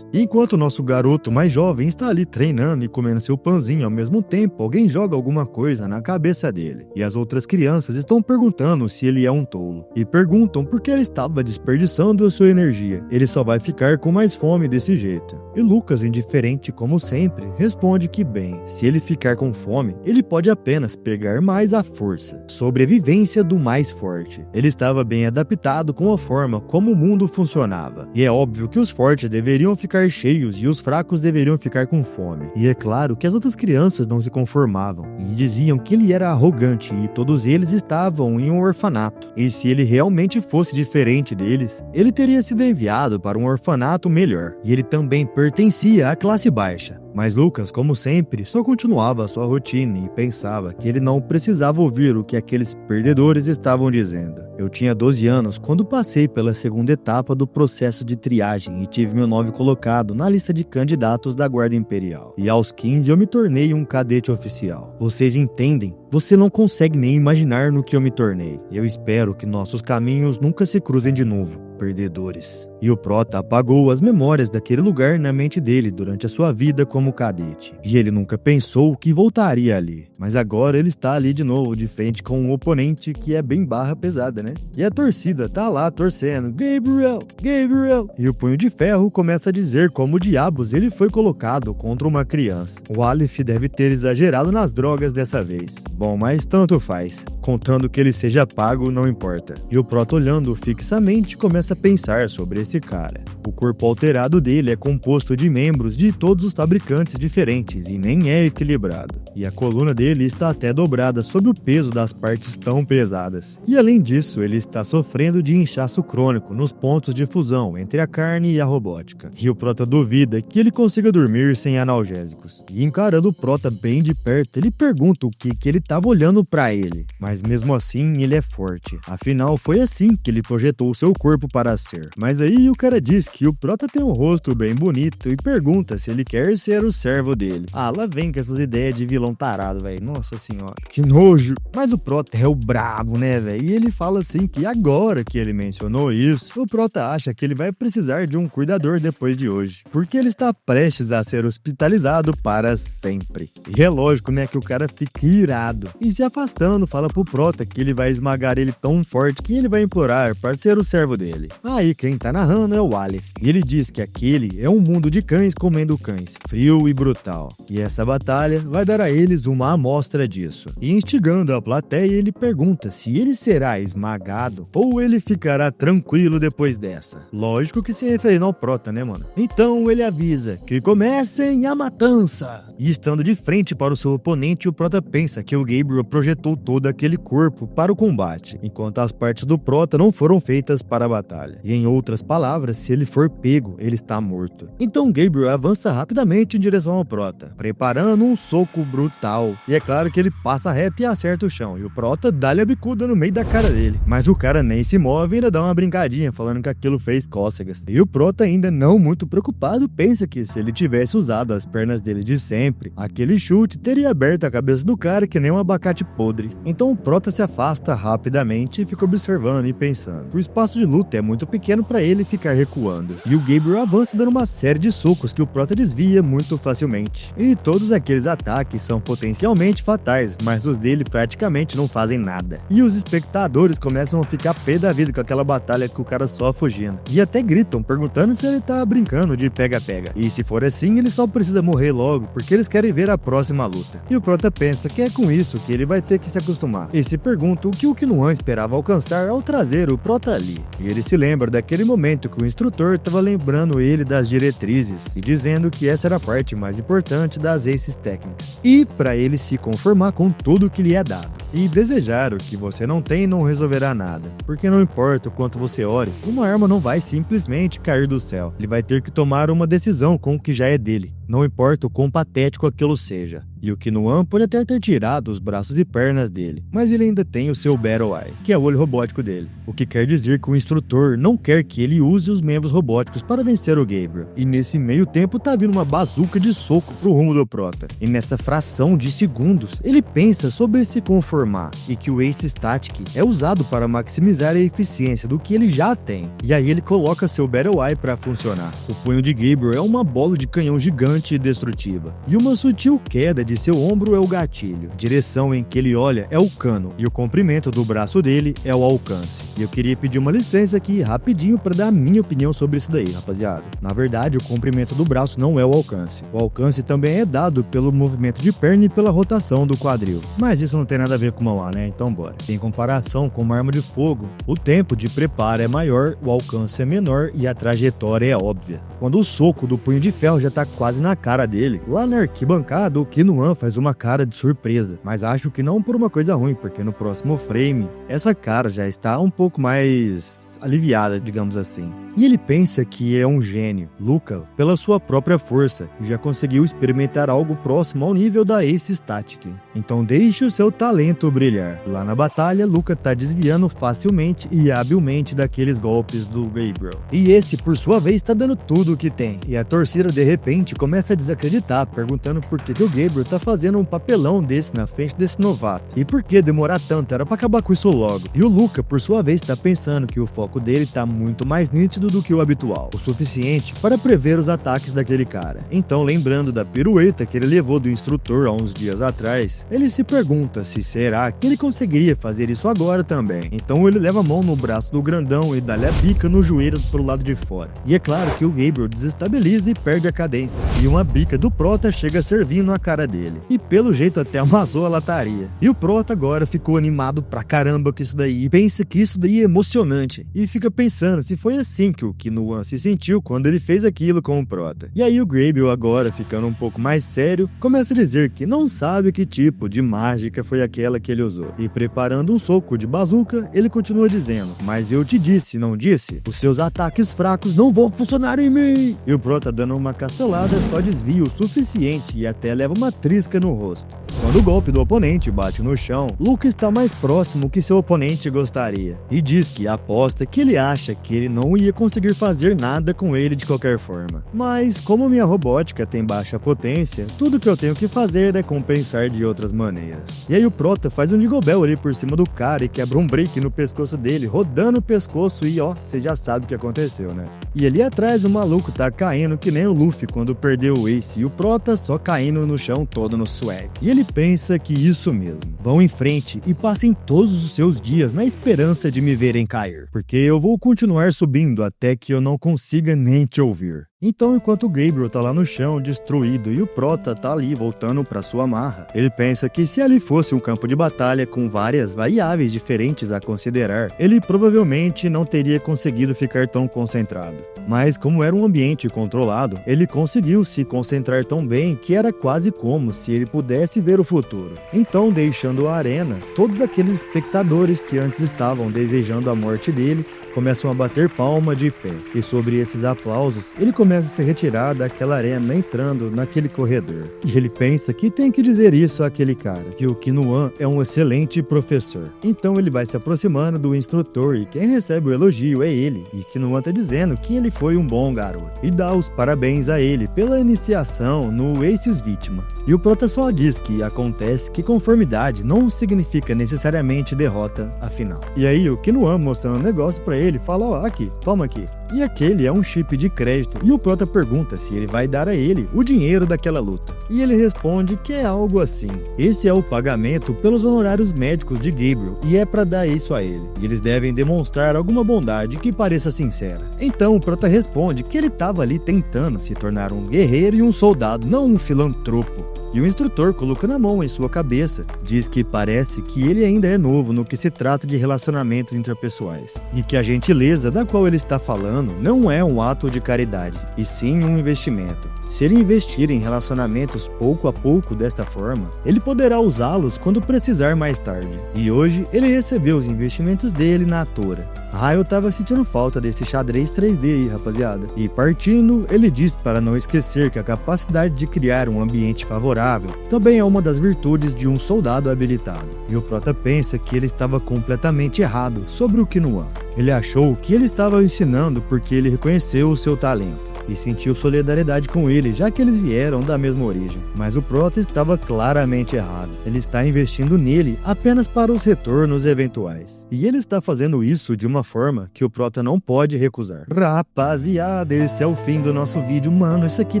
E enquanto o nosso garoto mais jovem está ali treinando e comendo seu pãozinho ao mesmo tempo, alguém joga alguma coisa na cabeça dele. E as outras crianças estão perguntando se ele é um tolo. E perguntam por que ele estava desperdiçando a sua energia. Ele só vai ficar com mais fome desse jeito. E Lucas, indiferente como sempre, responde que bem, se ele ficar com fome, ele pode apenas pegar mais à força. Sobrevivência do mais forte. Ele estava bem adaptado com a forma como o mundo funcionava. E é óbvio que os fortes deveriam ficar cheios e os fracos deveriam ficar com fome. E é claro que as outras crianças não se conformavam e diziam que ele era arrogante e todos eles estavam em um orfanato. E se ele realmente fosse diferente deles, ele teria sido enviado para um orfanato melhor. E ele também pertencia à classe baixa. Mas Lucas, como sempre, só continuava a sua rotina e pensava que ele não precisava ouvir o que aqueles perdedores estavam dizendo. Eu tinha 12 anos quando passei pela segunda etapa do processo de triagem e tive meu nome colocado na lista de candidatos da Guarda Imperial. E aos 15 eu me tornei um cadete oficial. Vocês entendem? Você não consegue nem imaginar no que eu me tornei. Eu espero que nossos caminhos nunca se cruzem de novo. Perdedores. E o Prota apagou as memórias daquele lugar na mente dele durante a sua vida como cadete. E ele nunca pensou que voltaria ali. Mas agora ele está ali de novo, de frente com um oponente que é bem barra pesada, né? E a torcida tá lá torcendo, Gabriel, Gabriel. E o Punho de Ferro começa a dizer como diabos ele foi colocado contra uma criança. O Aleph deve ter exagerado nas drogas dessa vez. Bom, mas tanto faz. Contando que ele seja pago, não importa. E o Prota, olhando fixamente, começa a pensar sobre esse cara. O corpo alterado dele é composto de membros de todos os fabricantes diferentes e nem é equilibrado. E a coluna dele está até dobrada sob o peso das partes tão pesadas. E além disso, ele está sofrendo de inchaço crônico nos pontos de fusão entre a carne e a robótica. E o Prota duvida que ele consiga dormir sem analgésicos. E encarando o Prota bem de perto, ele pergunta o que ele estava olhando para ele. Mas mesmo assim, ele é forte. Afinal, foi assim que ele projetou seu corpo para ser. Mas aí o cara diz que o Prota tem um rosto bem bonito e pergunta se ele quer ser ser o servo dele. Ah, lá vem com essas ideias de vilão tarado, velho. Nossa senhora, que nojo. Mas o Prota é o brabo, né, velho? E ele fala assim que agora que ele mencionou isso, o Prota acha que ele vai precisar de um cuidador depois de hoje, porque ele está prestes a ser hospitalizado para sempre. E é lógico, né, que o cara fica irado. E se afastando, fala pro Prota que ele vai esmagar ele tão forte que ele vai implorar para ser o servo dele. Aí quem tá narrando é o Aleph. E ele diz que aquele é um mundo de cães comendo cães, frio e brutal. E essa batalha vai dar a eles uma amostra disso. E instigando a plateia, ele pergunta se ele será esmagado ou ele ficará tranquilo depois dessa. Lógico que se referindo ao Prota, né, mano? Então ele avisa que comecem a matança. E estando de frente para o seu oponente, o Prota pensa que o Gabriel projetou todo aquele corpo para o combate, enquanto as partes do Prota não foram feitas para a batalha. E em outras palavras, se ele for pego, ele está morto. Então Gabriel avança rapidamente em direção ao Prota, preparando um soco brutal. E é claro que ele passa reto e acerta o chão, e o Prota dá-lhe a bicuda no meio da cara dele. Mas o cara nem se move e ainda dá uma brincadinha, falando que aquilo fez cócegas. E o Prota, ainda não muito preocupado, pensa que se ele tivesse usado as pernas dele de sempre, aquele chute teria aberto a cabeça do cara que nem um abacate podre. Então o Prota se afasta rapidamente e fica observando e pensando. O espaço de luta é muito pequeno para ele ficar recuando. E o Gabriel avança dando uma série de socos que o Prota desvia muito facilmente. E todos aqueles ataques são potencialmente fatais, mas os dele praticamente não fazem nada. E os espectadores começam a ficar pé da vida com aquela batalha que o cara só fugindo. E até gritam, perguntando se ele tá brincando de pega-pega. E se for assim, ele só precisa morrer logo, porque eles querem ver a próxima luta. E o Prota pensa que é com isso que ele vai ter que se acostumar. E se pergunta o que o Kinoan esperava alcançar ao trazer o Prota ali. E ele se lembra daquele momento que o instrutor estava lembrando ele das diretrizes e dizendo que essa era a parte mais importante das aces técnicas. E para ele se conformar com tudo que lhe é dado. E desejar o que você não tem não resolverá nada, porque não importa o quanto você ore, uma arma não vai simplesmente cair do céu. Ele vai ter que tomar uma decisão com o que já é dele, não importa o quão patético aquilo seja. E o Kinoan pode até ter tirado os braços e pernas dele, mas ele ainda tem o seu Battle Eye, que é o olho robótico dele. O que quer dizer que o instrutor não quer que ele use os membros robóticos para vencer o Gabriel. E nesse meio tempo tá vindo uma bazuca de soco pro rumo do Prota. E nessa fração de segundos, ele pensa sobre se conformar, e que o Ace Static é usado para maximizar a eficiência do que ele já tem. E aí ele coloca seu Battle Eye para funcionar. O punho de Gabriel é uma bola de canhão gigante e destrutiva. E uma sutil queda de seu ombro é o gatilho. A direção em que ele olha é o cano. E o comprimento do braço dele é o alcance. E eu queria pedir uma licença aqui rapidinho para dar a minha opinião sobre isso daí, rapaziada. Na verdade, o comprimento do braço não é o alcance. O alcance também é dado pelo movimento de perna e pela rotação do quadril. Mas isso não tem nada a ver com Mauá, né? Então bora. Em comparação com uma arma de fogo, o tempo de preparo é maior, o alcance é menor e a trajetória é óbvia. Quando o soco do punho de ferro já tá quase na cara dele, lá na arquibancada, o Kinoan faz uma cara de surpresa, mas acho que não por uma coisa ruim, porque no próximo frame, essa cara já está um pouco mais aliviada, digamos assim. E ele pensa que é um gênio. Luca, pela sua própria força, já conseguiu experimentar algo próximo ao nível da Ace Static. Então deixe o seu talento brilhar. Lá na batalha, Luca tá desviando facilmente e habilmente daqueles golpes do Gabriel. E esse, por sua vez, tá dando tudo o que tem. E a torcida, de repente, começa a desacreditar, perguntando por que o Gabriel tá fazendo um papelão desse na frente desse novato. E por que demorar tanto? Era pra acabar com isso logo. E o Luca, por sua vez, tá pensando que o foco dele tá muito mais nítido do que o habitual, o suficiente para prever os ataques daquele cara. Então, lembrando da pirueta que ele levou do instrutor há uns dias atrás, ele se pergunta se será que ele conseguiria fazer isso agora também. Então ele leva a mão no braço do grandão e dá-lhe a bica no joelho pro lado de fora. E é claro que o Gabriel desestabiliza e perde a cadência. E uma bica do Prota chega servindo a cara dele. E pelo jeito até amassou a lataria. E o Prota agora ficou animado pra caramba com isso daí. E pensa que isso daí é emocionante. E fica pensando se foi assim que o Kinoan se sentiu quando ele fez aquilo com o Prota. E aí o Gabriel, agora ficando um pouco mais sério, começa a dizer que não sabe que tipo de mágica foi aquela que ele usou. E preparando um soco de bazuca, ele continua dizendo: mas eu te disse, não disse? Os seus ataques fracos não vão funcionar em mim! E o Prota, dando uma castelada, só desvia o suficiente e até leva uma trisca no rosto. Quando o golpe do oponente bate no chão, Luke está mais próximo que seu oponente gostaria e diz que aposta que ele acha que ele não ia conseguir fazer nada com ele de qualquer forma. Mas como minha robótica tem baixa potência, tudo que eu tenho que fazer é compensar de outras maneiras. E aí o Prota faz um Jingle Bell ali por cima do cara e quebra um break no pescoço dele, rodando o pescoço e ó, você já sabe o que aconteceu, né? E ali atrás o maluco tá caindo que nem o Luffy quando perdeu o Ace e o Prota só caindo no chão todo no swag. E ele pensa que isso mesmo. Vão em frente e passem todos os seus dias na esperança de me verem cair, porque eu vou continuar subindo até que eu não consiga nem te ouvir. Então, enquanto o Gabriel tá lá no chão, destruído, e o Prota tá ali voltando pra sua marra, ele pensa que se ali fosse um campo de batalha com várias variáveis diferentes a considerar, ele provavelmente não teria conseguido ficar tão concentrado. Mas como era um ambiente controlado, ele conseguiu se concentrar tão bem que era quase como se ele pudesse ver o futuro. Então, deixando a arena, todos aqueles espectadores que antes estavam desejando a morte dele começam a bater palma de pé, e sobre esses aplausos, ele começa a se retirar daquela arena entrando naquele corredor. E ele pensa que tem que dizer isso àquele cara, que o Killua é um excelente professor. Então ele vai se aproximando do instrutor e quem recebe o elogio é ele, e Killua tá dizendo que ele foi um bom garoto, e dá os parabéns a ele pela iniciação no Aces Vítima. E o Prota só diz que acontece que conformidade não significa necessariamente derrota, afinal. E aí o Killua mostrando um negócio pra ele, fala, ó, aqui, toma aqui. E aquele é um chip de crédito, e o Prota pergunta se ele vai dar a ele o dinheiro daquela luta. E ele responde que é algo assim. Esse é o pagamento pelos honorários médicos de Gabriel, e é pra dar isso a ele. E eles devem demonstrar alguma bondade que pareça sincera. Então o Prota responde que ele tava ali tentando se tornar um guerreiro e um soldado, não um filantropo. E o instrutor, colocando a mão em sua cabeça, diz que parece que ele ainda é novo no que se trata de relacionamentos interpessoais. E que a gentileza da qual ele está falando não é um ato de caridade, e sim um investimento. Se ele investir em relacionamentos pouco a pouco desta forma, ele poderá usá-los quando precisar mais tarde. E hoje, ele recebeu os investimentos dele na Tora. Raio tava sentindo falta desse xadrez 3D aí, rapaziada. E partindo, ele diz para não esquecer que a capacidade de criar um ambiente favorável também é uma das virtudes de um soldado habilitado. E o Prota pensa que ele estava completamente errado sobre o Killua. Ele achou que ele estava ensinando porque ele reconheceu o seu talento e sentiu solidariedade com ele, já que eles vieram da mesma origem. Mas o Prota estava claramente errado. Ele está investindo nele apenas para os retornos eventuais. E ele está fazendo isso de uma forma que o Prota não pode recusar. Rapaziada, esse é o fim do nosso vídeo. Mano, isso aqui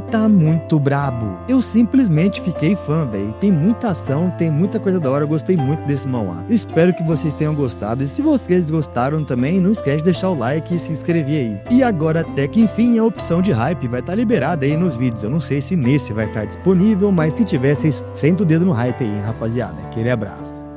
tá muito brabo. Eu simplesmente fiquei fã, velho. Tem muita ação, tem muita coisa da hora. Eu gostei muito desse manhwa. Espero que vocês tenham gostado. E se vocês gostaram também, não esquece de deixar o like e se inscrever aí. E agora, até que enfim, a opção de hype vai estar liberada aí nos vídeos. Eu não sei se nesse vai estar disponível, mas se tiver, vocês sentem o dedo no hype aí, rapaziada. Aquele abraço.